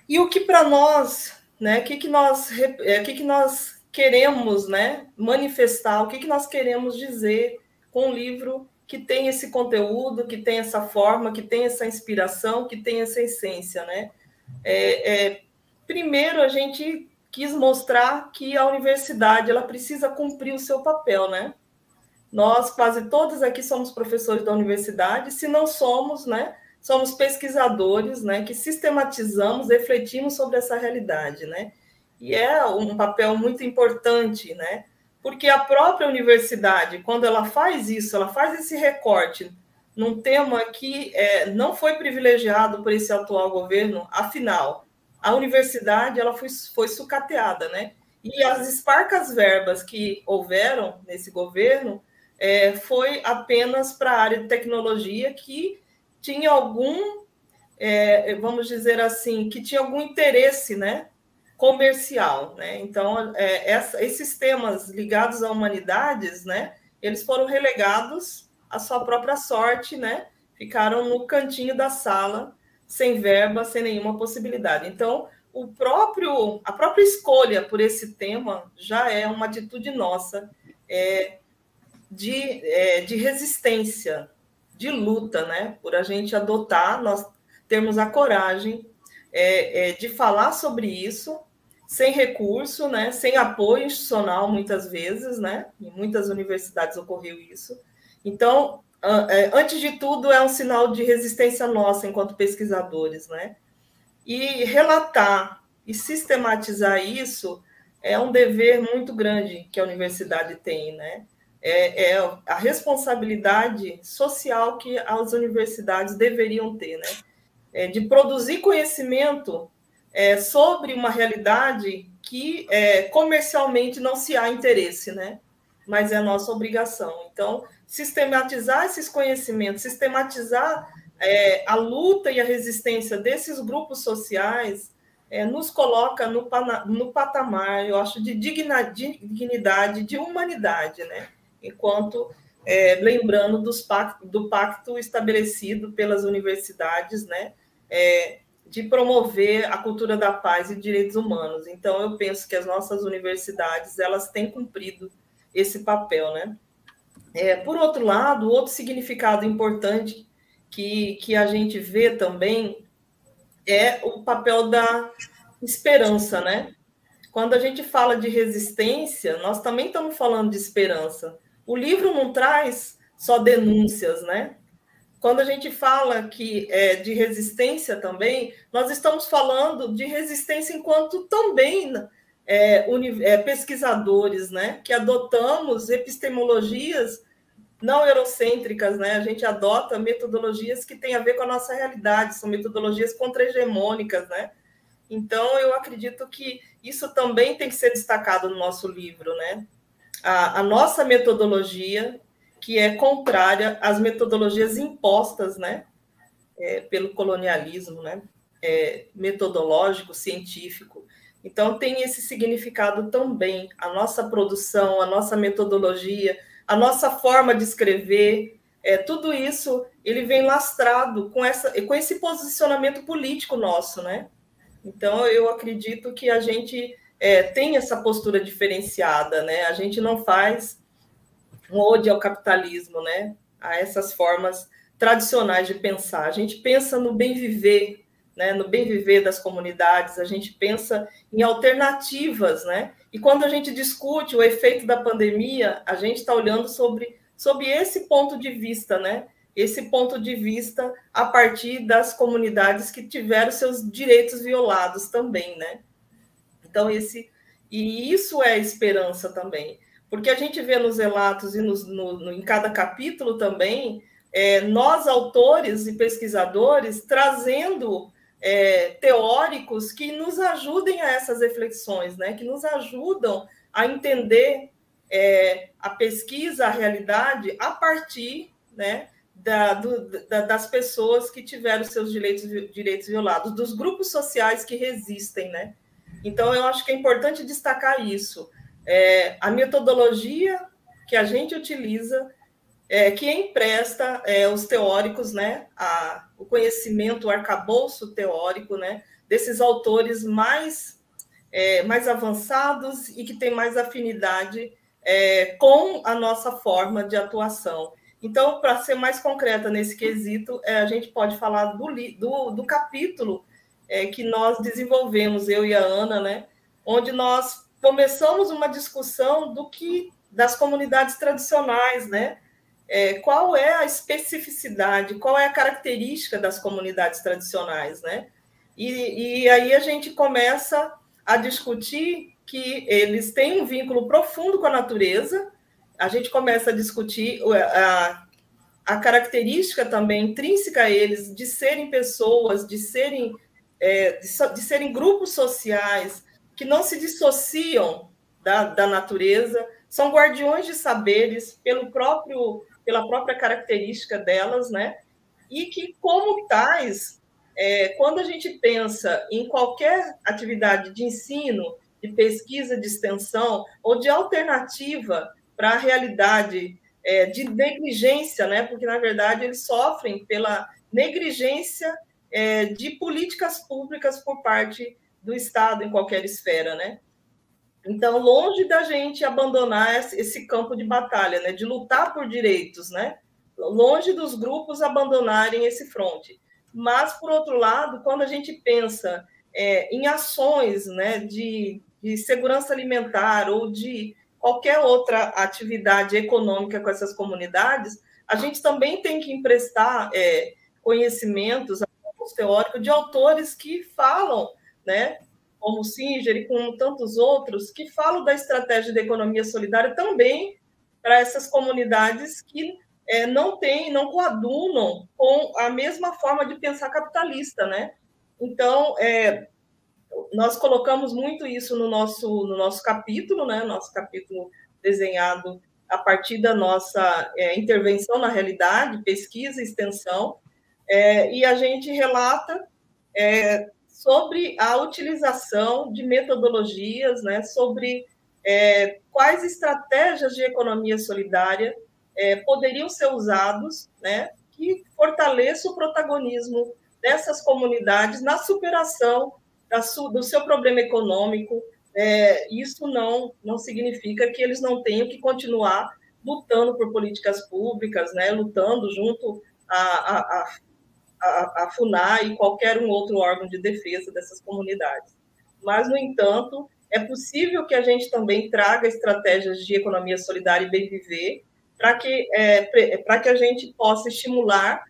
E o que para nós, né, o que nós queremos, né, manifestar, o que nós queremos dizer com um livro que tem esse conteúdo, que tem essa forma, que tem essa inspiração, que tem essa essência, né? Primeiro, a gente quis mostrar que a universidade ela precisa cumprir o seu papel, né? Nós, quase todos aqui, somos professores da universidade, se não somos, né? Somos pesquisadores, né? Que sistematizamos, refletimos sobre essa realidade, né? E é um papel muito importante, né? Porque a própria universidade, quando ela faz isso, ela faz esse recorte num tema que não foi privilegiado por esse atual governo, afinal, a universidade ela foi sucateada, né? E as esparcas verbas que houveram nesse governo foi apenas para a área de tecnologia que tinha algum, vamos dizer assim, que tinha algum interesse, né, comercial, né? Então, esses temas ligados a humanidades, né, eles foram relegados à sua própria sorte, né? Ficaram no cantinho da sala, sem verba, sem nenhuma possibilidade. Então, a própria escolha por esse tema já é uma atitude nossa de resistência, de luta, né? Por a gente adotar, nós termos a coragem de falar sobre isso, sem recurso, né? Sem apoio institucional, muitas vezes, né? Em muitas universidades ocorreu isso. Então, antes de tudo, é um sinal de resistência nossa enquanto pesquisadores, né? E relatar e sistematizar isso é um dever muito grande que a universidade tem, né? É a responsabilidade social que as universidades deveriam ter, né? De produzir conhecimento sobre uma realidade que comercialmente não se há interesse, né? Mas é a nossa obrigação. Então, sistematizar esses conhecimentos, sistematizar a luta e a resistência desses grupos sociais nos coloca no patamar, eu acho, de dignidade, de humanidade, né? Enquanto, lembrando do pacto estabelecido pelas universidades, né? De promover a cultura da paz e direitos humanos. Então, eu penso que as nossas universidades elas têm cumprido esse papel, né? Por outro lado, outro significado importante que a gente vê também é o papel da esperança, né? Quando a gente fala de resistência, nós também estamos falando de esperança. O livro não traz só denúncias, né? Quando a gente fala de resistência também, nós estamos falando de resistência enquanto também pesquisadores, né, que adotamos epistemologias não eurocêntricas, né? A gente adota metodologias que têm a ver com a nossa realidade, são metodologias contra-hegemônicas, né? Então, eu acredito que isso também tem que ser destacado no nosso livro, né? A nossa metodologia, que é contrária às metodologias impostas, né? Pelo colonialismo, né? Metodológico, científico. Então, tem esse significado também. A nossa produção, a nossa metodologia, a nossa forma de escrever, tudo isso ele vem lastrado com esse posicionamento político nosso, né? Então, eu acredito que a gente tem essa postura diferenciada, né? A gente não faz um ode ao capitalismo, né? A essas formas tradicionais de pensar. A gente pensa no bem viver, né? No bem viver das comunidades, a gente pensa em alternativas, né? E quando a gente discute o efeito da pandemia, a gente está olhando sobre esse ponto de vista, né? Esse ponto de vista a partir das comunidades que tiveram seus direitos violados também, né? Então, isso é esperança também, porque a gente vê nos relatos e em cada capítulo também, nós, autores e pesquisadores, trazendo teóricos que nos ajudem a essas reflexões, né? Que nos ajudam a entender a pesquisa, a realidade, a partir, né, das pessoas que tiveram seus direitos violados, dos grupos sociais que resistem, né? Então, eu acho que é importante destacar isso. A metodologia que a gente utiliza, que empresta os teóricos, né, o conhecimento, o arcabouço teórico, né, desses autores mais avançados e que têm mais afinidade com a nossa forma de atuação. Então, para ser mais concreta nesse quesito, a gente pode falar do capítulo que nós desenvolvemos, eu e a Ana, né, onde nós começamos uma discussão das comunidades tradicionais, né? Qual é a especificidade, qual é a característica das comunidades tradicionais, né? E aí a gente começa a discutir que eles têm um vínculo profundo com a natureza, a gente começa a discutir a característica também intrínseca a eles de serem pessoas, de serem grupos sociais que não se dissociam da natureza, são guardiões de saberes pela própria característica delas, né? E que, como tais, quando a gente pensa em qualquer atividade de ensino, de pesquisa, de extensão ou de alternativa para a realidade de negligência, né? Porque, na verdade, eles sofrem pela negligência de políticas públicas por parte do Estado em qualquer esfera, né? Então, longe da gente abandonar esse campo de batalha, né? De lutar por direitos, né? Longe dos grupos abandonarem esse fronte. Mas, por outro lado, quando a gente pensa em ações, né, de segurança alimentar ou de qualquer outra atividade econômica com essas comunidades, a gente também tem que emprestar conhecimentos teóricos de autores que falam, né, como Singer e como tantos outros, que falam da estratégia da economia solidária também para essas comunidades que não coadunam com a mesma forma de pensar capitalista, né? Então, nós colocamos muito isso no nosso capítulo, né? Nosso capítulo desenhado a partir da nossa intervenção na realidade, pesquisa e extensão, e a gente relata sobre a utilização de metodologias, né? Sobre quais estratégias de economia solidária poderiam ser usados, né? Que fortaleça o protagonismo dessas comunidades na superação do seu problema econômico. Isso não significa que eles não tenham que continuar lutando por políticas públicas, né? Lutando junto a FUNAI e qualquer outro órgão de defesa dessas comunidades. Mas, no entanto, é possível que a gente também traga estratégias de economia solidária e bem viver para que a gente possa estimular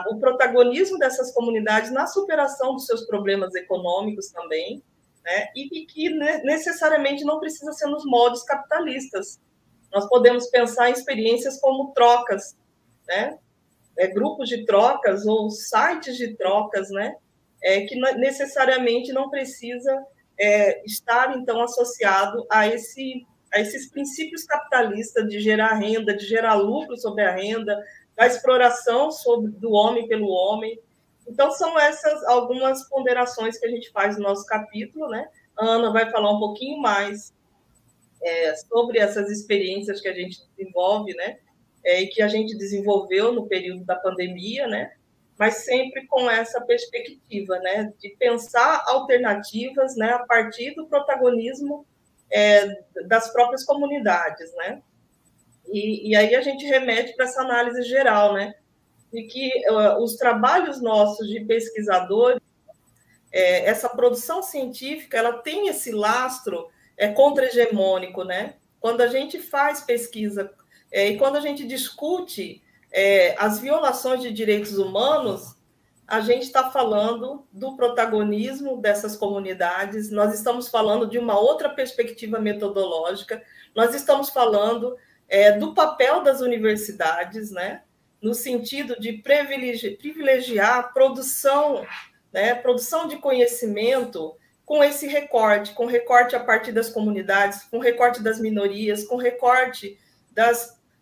o protagonismo dessas comunidades na superação dos seus problemas econômicos também, né? E que necessariamente não precisa ser nos moldes capitalistas. Nós podemos pensar em experiências como trocas, né? Grupos de trocas ou sites de trocas, né? Que necessariamente não precisa estar, então, associado a esses princípios capitalistas de gerar renda, de gerar lucro sobre a renda, da exploração do homem pelo homem. Então, são essas algumas ponderações que a gente faz no nosso capítulo, né? A Ana vai falar um pouquinho mais sobre essas experiências que a gente desenvolve, né? E que a gente desenvolveu no período da pandemia, né? Mas sempre com essa perspectiva, né? De pensar alternativas, né? A partir do protagonismo das próprias comunidades, né? E aí a gente remete para essa análise geral, né? De que os trabalhos nossos de pesquisadores, essa produção científica, ela tem esse lastro contra-hegemônico, né? Quando a gente faz pesquisa e quando a gente discute as violações de direitos humanos, a gente está falando do protagonismo dessas comunidades, nós estamos falando de uma outra perspectiva metodológica, nós estamos falando do papel das universidades, né? No sentido de privilegiar a produção, né? Produção de conhecimento com esse recorte, com recorte a partir das comunidades, com recorte das minorias, com recorte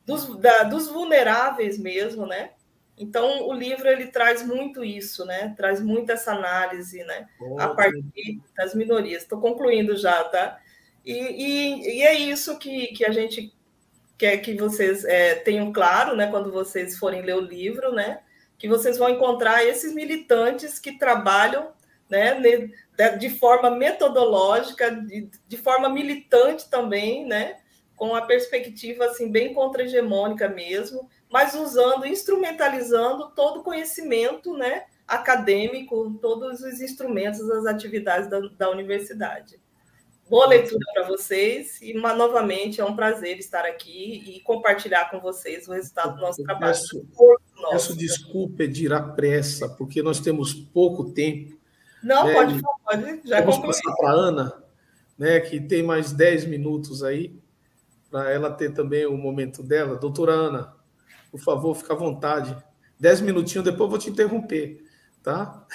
dos vulneráveis mesmo, né? Então, o livro ele traz muito isso, né? Traz muito essa análise, né? A partir das minorias. Estou concluindo já, tá? E é isso que a gente quer que vocês tenham claro, né? Quando vocês forem ler o livro, né? Que vocês vão encontrar esses militantes que trabalham, né? De forma metodológica, de forma militante também, né? Com a perspectiva assim bem contra-hegemônica mesmo, mas instrumentalizando todo o conhecimento, né, acadêmico, todos os instrumentos das atividades da universidade. Boa leitura para vocês e, novamente, é um prazer estar aqui e compartilhar com vocês o resultado do nosso trabalho. Peço desculpa, Edir, a pressa, porque nós temos pouco tempo. Não, né? pode, já vamos concluí. passar para a Ana, né, que tem mais 10 minutos aí, para ela ter também o momento dela. Doutora Ana, por favor, fica à vontade. 10 minutinhos, depois eu vou te interromper, tá?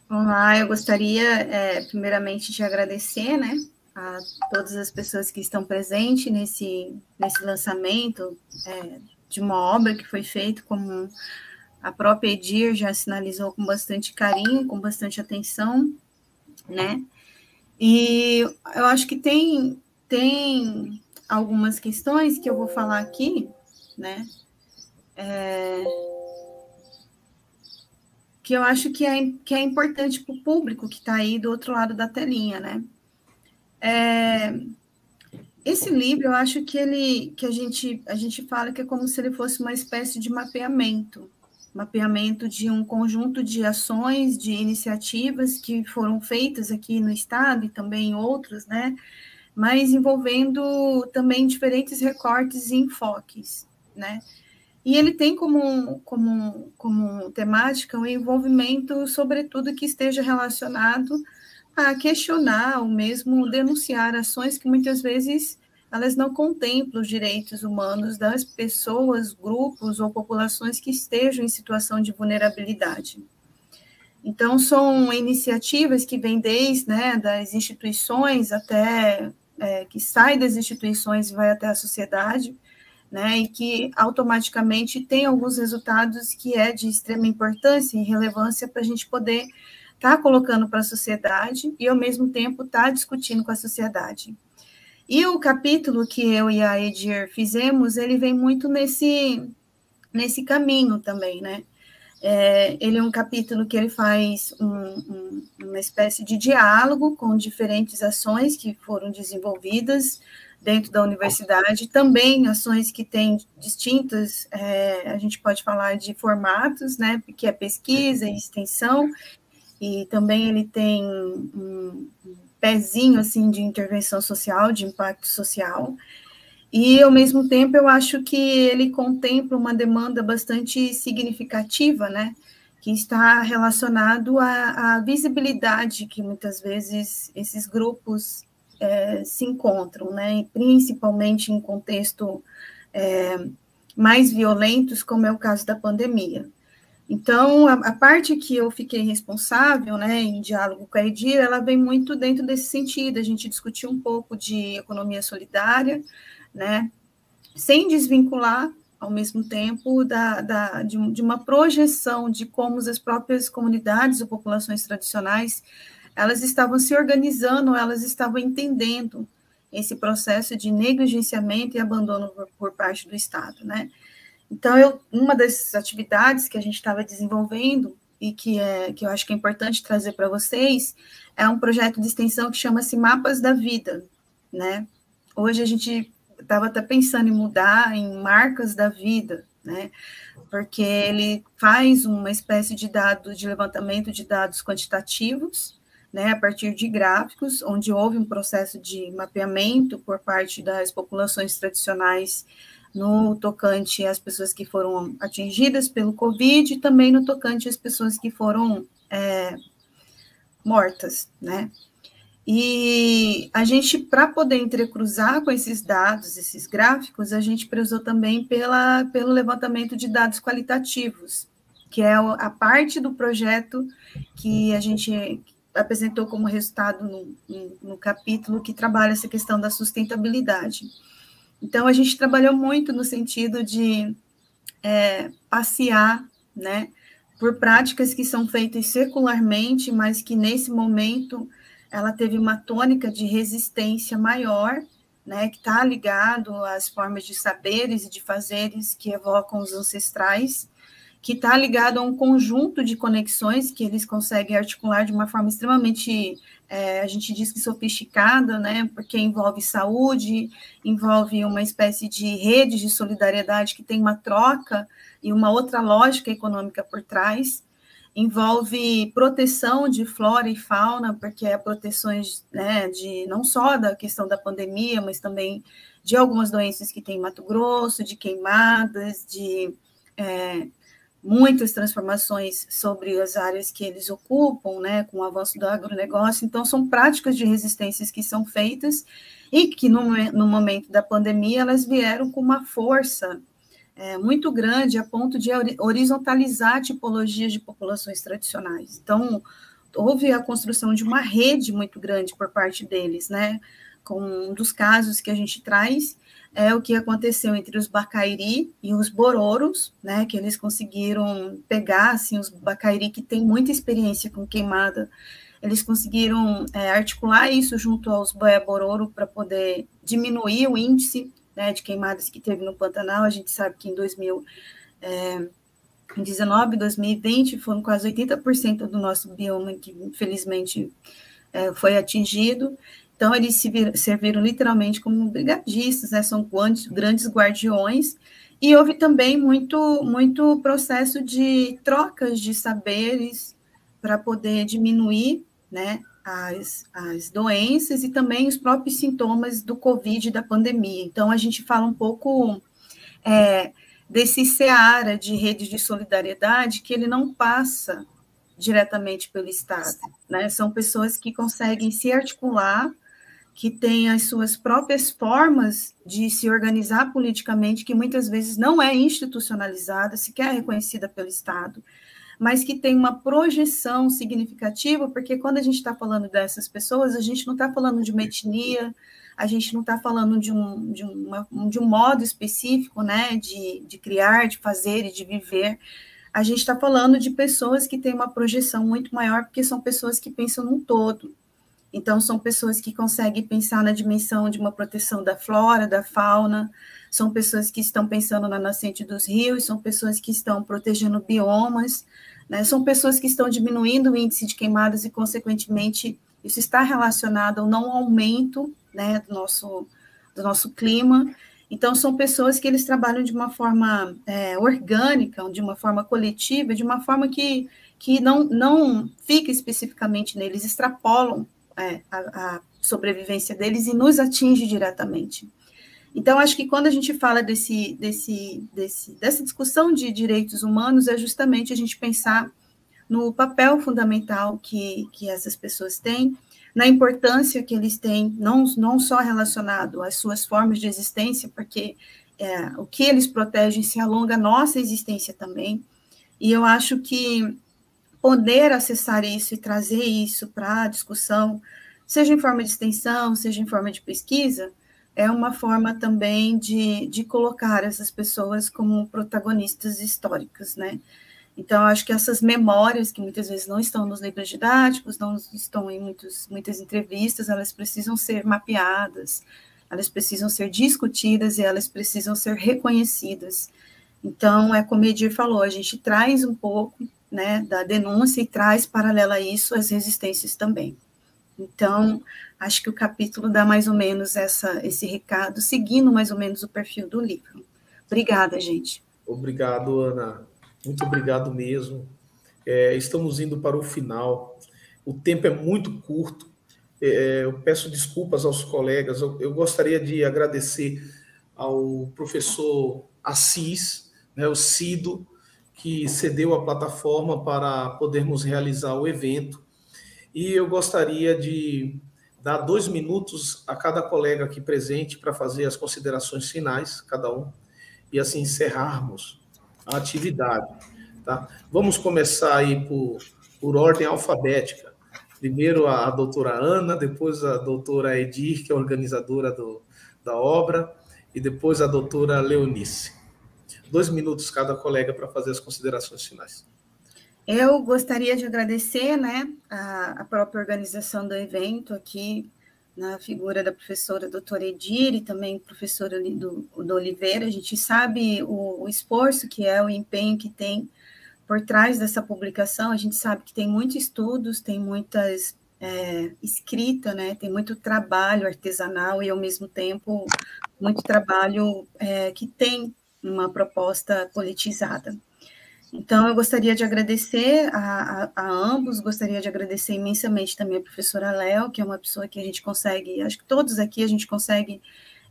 Olá, eu gostaria, primeiramente, de agradecer, né, a todas as pessoas que estão presentes nesse lançamento de uma obra que foi feita, como a própria Edir já sinalizou, com bastante carinho, com bastante atenção, né? E eu acho que tem algumas questões que eu vou falar aqui, né? Que eu acho que é importante para o público que está aí do outro lado da telinha, né? Esse livro, eu acho que a gente fala que é como se ele fosse uma espécie de mapeamento de um conjunto de ações, de iniciativas que foram feitas aqui no Estado e também em outros, né? Mas envolvendo também diferentes recortes e enfoques, né? E ele tem como temática o envolvimento, sobretudo, que esteja relacionado a questionar ou mesmo denunciar ações que muitas vezes elas não contemplam os direitos humanos das pessoas, grupos ou populações que estejam em situação de vulnerabilidade. Então, são iniciativas que vêm desde, né, das instituições até, que saem das instituições e vai até a sociedade, né, e que automaticamente tem alguns resultados que é de extrema importância e relevância para a gente poder estar colocando para a sociedade e, ao mesmo tempo, estar discutindo com a sociedade. E o capítulo que eu e a Edir fizemos, ele vem muito nesse caminho também, né? Ele é um capítulo que ele faz uma espécie de diálogo com diferentes ações que foram desenvolvidas dentro da universidade, também ações que têm distintas, a gente pode falar de formatos, né? Que é pesquisa e extensão, e também ele tem um pezinho, assim, de intervenção social, de impacto social, e, ao mesmo tempo, eu acho que ele contempla uma demanda bastante significativa, né, que está relacionado à visibilidade que muitas vezes esses grupos se encontram, né? Principalmente em contexto mais violentos, como é o caso da pandemia. Então, a parte que eu fiquei responsável, né, em diálogo com a Edir, ela vem muito dentro desse sentido, a gente discutiu um pouco de economia solidária, né, sem desvincular, ao mesmo tempo, de uma projeção de como as próprias comunidades ou populações tradicionais, elas estavam se organizando, elas estavam entendendo esse processo de negligenciamento e abandono por parte do Estado, né. Então, uma das atividades que a gente estava desenvolvendo e que eu acho que é importante trazer para vocês é um projeto de extensão que chama-se Mapas da Vida, né? Hoje a gente estava até pensando em mudar em Marcas da Vida, né? Porque ele faz uma espécie de de levantamento de dados quantitativos, né, a partir de gráficos, onde houve um processo de mapeamento por parte das populações tradicionais no tocante às pessoas que foram atingidas pelo Covid e também no tocante às pessoas que foram mortas, né? E a gente, para poder entrecruzar com esses dados, esses gráficos, a gente prezou também pelo levantamento de dados qualitativos, que é a parte do projeto que a gente apresentou como resultado no capítulo que trabalha essa questão da sustentabilidade. Então, a gente trabalhou muito no sentido de passear, né, por práticas que são feitas secularmente, mas que, nesse momento, ela teve uma tônica de resistência maior, né, que está ligado às formas de saberes e de fazeres que evocam os ancestrais, que está ligado a um conjunto de conexões que eles conseguem articular de uma forma extremamente, a gente diz que sofisticada, né, porque envolve saúde, envolve uma espécie de rede de solidariedade que tem uma troca e uma outra lógica econômica por trás, envolve proteção de flora e fauna, porque é proteções, né, não só da questão da pandemia, mas também de algumas doenças que tem em Mato Grosso, de queimadas, de muitas transformações sobre as áreas que eles ocupam, né, com o avanço do agronegócio. Então, são práticas de resistências que são feitas e que, no momento da pandemia, elas vieram com uma força muito grande, a ponto de horizontalizar tipologias de populações tradicionais. Então, houve a construção de uma rede muito grande por parte deles, né, com um dos casos que a gente traz, o que aconteceu entre os Bacairi e os Bororos, né, que eles conseguiram pegar, assim, os Bacairi que têm muita experiência com queimada, eles conseguiram articular isso junto aos Boia-Bororo para poder diminuir o índice, né, de queimadas que teve no Pantanal. A gente sabe que em 2019, 2020, foram quase 80% do nosso bioma que, infelizmente, foi atingido. Então, eles serviram literalmente como brigadistas, né? São grandes guardiões, e houve também muito processo de trocas de saberes para poder diminuir, né, as doenças e também os próprios sintomas do Covid e da pandemia. Então, a gente fala um pouco desse seara de rede de solidariedade que ele não passa diretamente pelo Estado, né? São pessoas que conseguem se articular, que têm as suas próprias formas de se organizar politicamente, que muitas vezes não é institucionalizada, sequer reconhecida pelo Estado, mas que tem uma projeção significativa, porque quando a gente está falando dessas pessoas, a gente não está falando de uma etnia, a gente não está falando de um modo específico, né, de criar, de fazer e de viver. A gente está falando de pessoas que têm uma projeção muito maior, porque são pessoas que pensam num todo. Então, são pessoas que conseguem pensar na dimensão de uma proteção da flora, da fauna, são pessoas que estão pensando na nascente dos rios, são pessoas que estão protegendo biomas, né? São pessoas que estão diminuindo o índice de queimadas e, consequentemente, isso está relacionado ao não aumento, né, do nosso clima. Então, são pessoas que eles trabalham de uma forma orgânica, de uma forma coletiva, de uma forma que não fica especificamente neles, extrapolam a sobrevivência deles e nos atinge diretamente. Então, acho que quando a gente fala dessa discussão de direitos humanos, é justamente a gente pensar no papel fundamental que essas pessoas têm, na importância que eles têm, não só relacionado às suas formas de existência, porque o que eles protegem se alonga a nossa existência também, e eu acho que poder acessar isso e trazer isso para a discussão, seja em forma de extensão, seja em forma de pesquisa, é uma forma também de colocar essas pessoas como protagonistas históricas, né? Então, acho que essas memórias, que muitas vezes não estão nos livros didáticos, não estão em muitas entrevistas, elas precisam ser mapeadas, elas precisam ser discutidas e elas precisam ser reconhecidas. Então, como Edir falou, a gente traz um pouco, né, da denúncia e traz, paralela a isso, as resistências também. Então, acho que o capítulo dá mais ou menos esse recado, seguindo mais ou menos o perfil do livro. Obrigada, gente. Obrigado, Ana. Muito obrigado mesmo. Estamos indo para o final. O tempo é muito curto. Eu peço desculpas aos colegas. Eu gostaria de agradecer ao professor Assis, né, o Cido, que cedeu a plataforma para podermos realizar o evento. E eu gostaria de dar 2 minutos a cada colega aqui presente para fazer as considerações finais, cada um, e assim encerrarmos a atividade. Tá? Vamos começar aí por ordem alfabética. Primeiro a doutora Ana, depois a doutora Edir, que é organizadora da obra, e depois a doutora Leonice. 2 minutos cada colega para fazer as considerações finais. Eu gostaria de agradecer, né, a própria organização do evento aqui, na figura da professora doutora Edir e também professora do Oliveira. A gente sabe o esforço que é, o empenho que tem por trás dessa publicação. A gente sabe que tem muitos estudos, tem muitas escrita, né, tem muito trabalho artesanal e, ao mesmo tempo, muito trabalho que tem uma proposta politizada. Então, eu gostaria de agradecer a ambos, gostaria de agradecer imensamente também a professora Léo, que é uma pessoa que a gente consegue, acho que todos aqui a gente consegue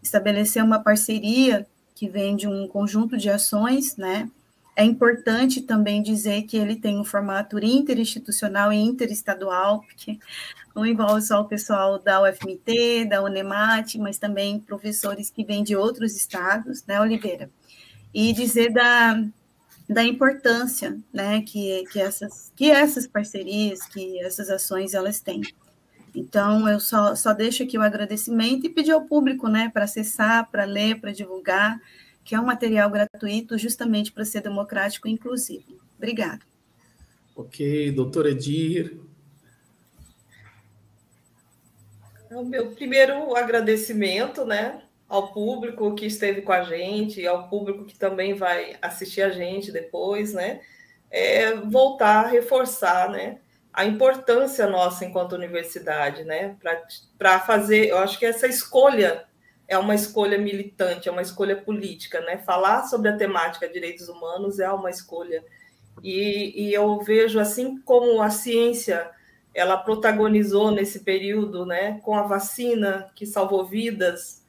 estabelecer uma parceria que vem de um conjunto de ações, né? É importante também dizer que ele tem um formato interinstitucional e interestadual, porque não envolve só o pessoal da UFMT, da UNEMAT, mas também professores que vêm de outros estados, né, Oliveira? E dizer da importância, né, que essas parcerias, que essas ações, elas têm. Então, eu só deixo aqui o agradecimento e pedir ao público, né, para acessar, para ler, para divulgar, que é um material gratuito justamente para ser democrático e inclusivo. Obrigada. Ok, doutora Edir. O meu primeiro agradecimento, né, ao público que esteve com a gente, ao público que também vai assistir a gente depois, né, voltar a reforçar, né, a importância nossa enquanto universidade, né, para fazer, eu acho que essa escolha é uma escolha militante, é uma escolha política, né, falar sobre a temática de direitos humanos é uma escolha, e eu vejo, assim como a ciência ela protagonizou nesse período, né, com a vacina que salvou vidas,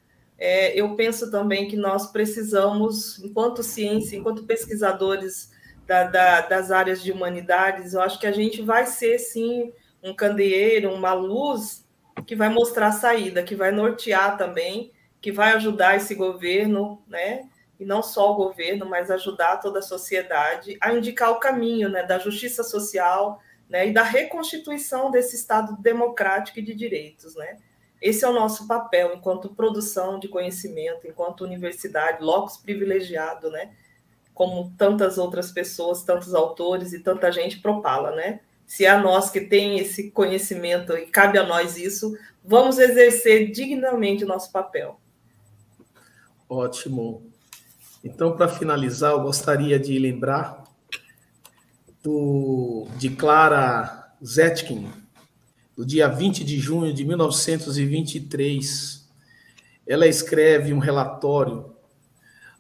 eu penso também que nós precisamos, enquanto ciência, enquanto pesquisadores das áreas de humanidades, eu acho que a gente vai ser, sim, um candeeiro, uma luz que vai mostrar a saída, que vai nortear também, que vai ajudar esse governo, né, e não só o governo, mas ajudar toda a sociedade a indicar o caminho, né, da justiça social, né, e da reconstituição desse Estado democrático e de direitos, né? Esse é o nosso papel enquanto produção de conhecimento, enquanto universidade, locus privilegiado, né? Como tantas outras pessoas, tantos autores e tanta gente propala, né? Se é a nós que tem esse conhecimento e cabe a nós isso, vamos exercer dignamente o nosso papel. Ótimo. Então, para finalizar, eu gostaria de lembrar de Clara Zetkin, do dia 20 de junho de 1923. Ela escreve um relatório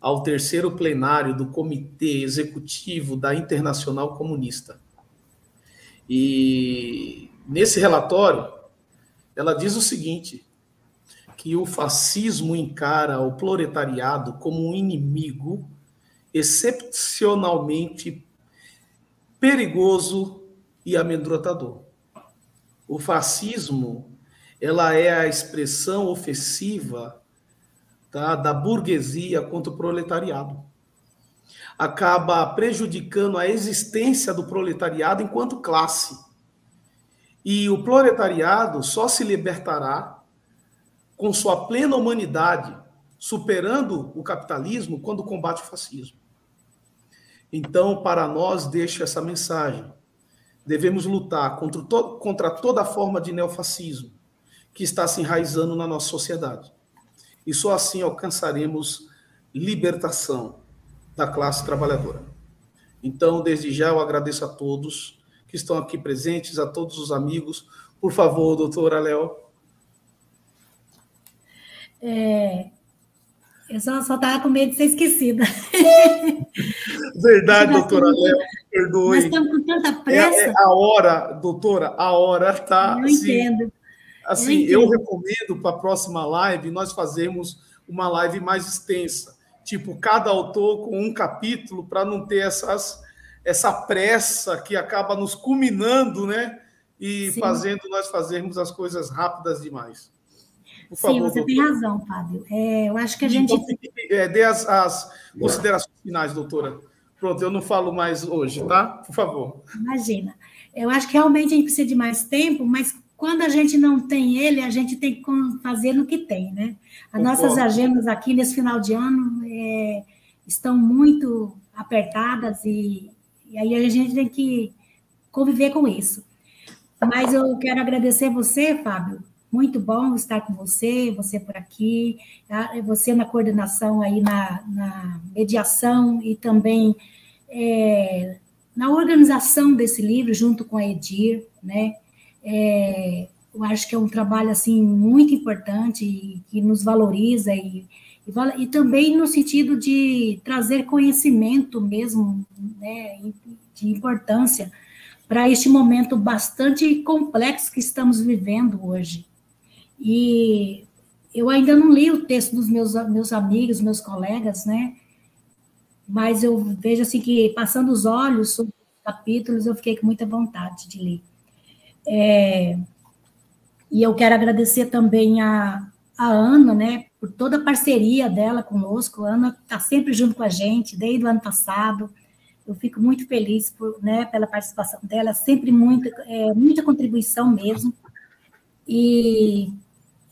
ao 3º plenário do Comitê Executivo da Internacional Comunista. E nesse relatório, ela diz o seguinte, que o fascismo encara o proletariado como um inimigo excepcionalmente perigoso e amedrontador. O fascismo, ela é a expressão ofensiva, tá, da burguesia contra o proletariado. Acaba prejudicando a existência do proletariado enquanto classe. E o proletariado só se libertará com sua plena humanidade, superando o capitalismo quando combate o fascismo. Então, para nós, deixo essa mensagem. Devemos lutar contra toda forma de neofascismo que está se enraizando na nossa sociedade. E só assim alcançaremos libertação da classe trabalhadora. Então, desde já, eu agradeço a todos que estão aqui presentes, a todos os amigos. Por favor, doutora Léo. Eu só estava com medo de ser esquecida. Verdade, doutora Léo, perdoe. Nós estamos com tanta pressa. A hora, doutora, a hora está... Eu entendo. Assim, eu recomendo para a próxima live nós fazermos uma live mais extensa. Tipo, cada autor com um capítulo, para não ter essa pressa que acaba nos culminando, né? E Sim. fazendo nós fazermos as coisas rápidas demais. Por Sim, favor, você doutor. tem razão, Fábio. Eu acho que a gente... Dê as considerações finais, doutora. Pronto, eu não falo mais hoje, tá? Por favor. Imagina. Eu acho que realmente a gente precisa de mais tempo, mas quando a gente não tem ele, a gente tem que fazer no que tem, né? As nossas agendas aqui nesse final de ano estão muito apertadas e aí a gente tem que conviver com isso. Mas eu quero agradecer você, Fábio. Muito bom estar com você por aqui, você na coordenação aí, na mediação e também na organização desse livro, junto com a Edir, né? Eu acho que é um trabalho, assim, muito importante e que nos valoriza e também no sentido de trazer conhecimento mesmo, né, de importância para este momento bastante complexo que estamos vivendo hoje. E eu ainda não li o texto dos meus amigos, meus colegas, né? Mas eu vejo assim que, passando os olhos sobre os capítulos, eu fiquei com muita vontade de ler. E eu quero agradecer também a Ana, né, por toda a parceria dela conosco. A Ana está sempre junto com a gente, desde o ano passado. Eu fico muito feliz pela participação dela, sempre muita contribuição mesmo. E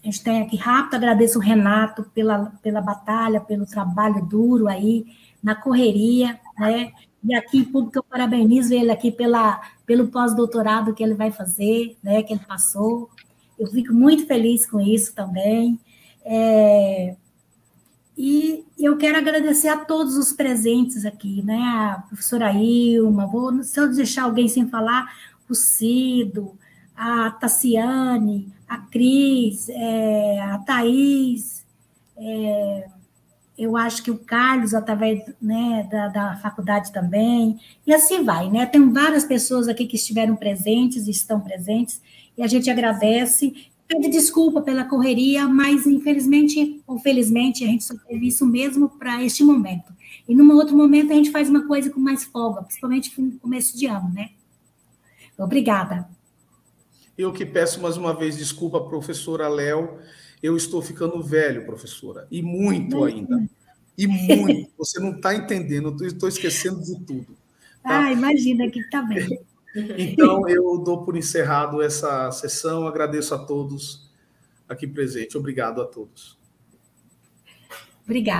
a gente tem aqui rápido, agradeço o Renato pela batalha, pelo trabalho duro aí, na correria, né? E aqui, em público, eu parabenizo ele aqui pelo pós-doutorado que ele vai fazer, né? Que ele passou. Eu fico muito feliz com isso também. E eu quero agradecer a todos os presentes aqui, né? A professora Ilma, se eu deixar alguém sem falar, o Cido, a Tassiane, a Cris, a Thaís, eu acho que o Carlos, através, né, da faculdade também, e assim vai, né? Tem várias pessoas aqui que estiveram presentes, estão presentes, e a gente agradece, pede desculpa pela correria, mas infelizmente ou felizmente a gente só teve isso mesmo para este momento. E num outro momento a gente faz uma coisa com mais folga, principalmente no começo de ano, né? Obrigada. Eu que peço mais uma vez desculpa, professora Léo. Eu estou ficando velho, professora, e muito ainda. E muito. Você não está entendendo, eu estou esquecendo de tudo. Tá? Imagina que está bem. Então, eu dou por encerrado essa sessão, agradeço a todos aqui presentes. Obrigado a todos. Obrigada.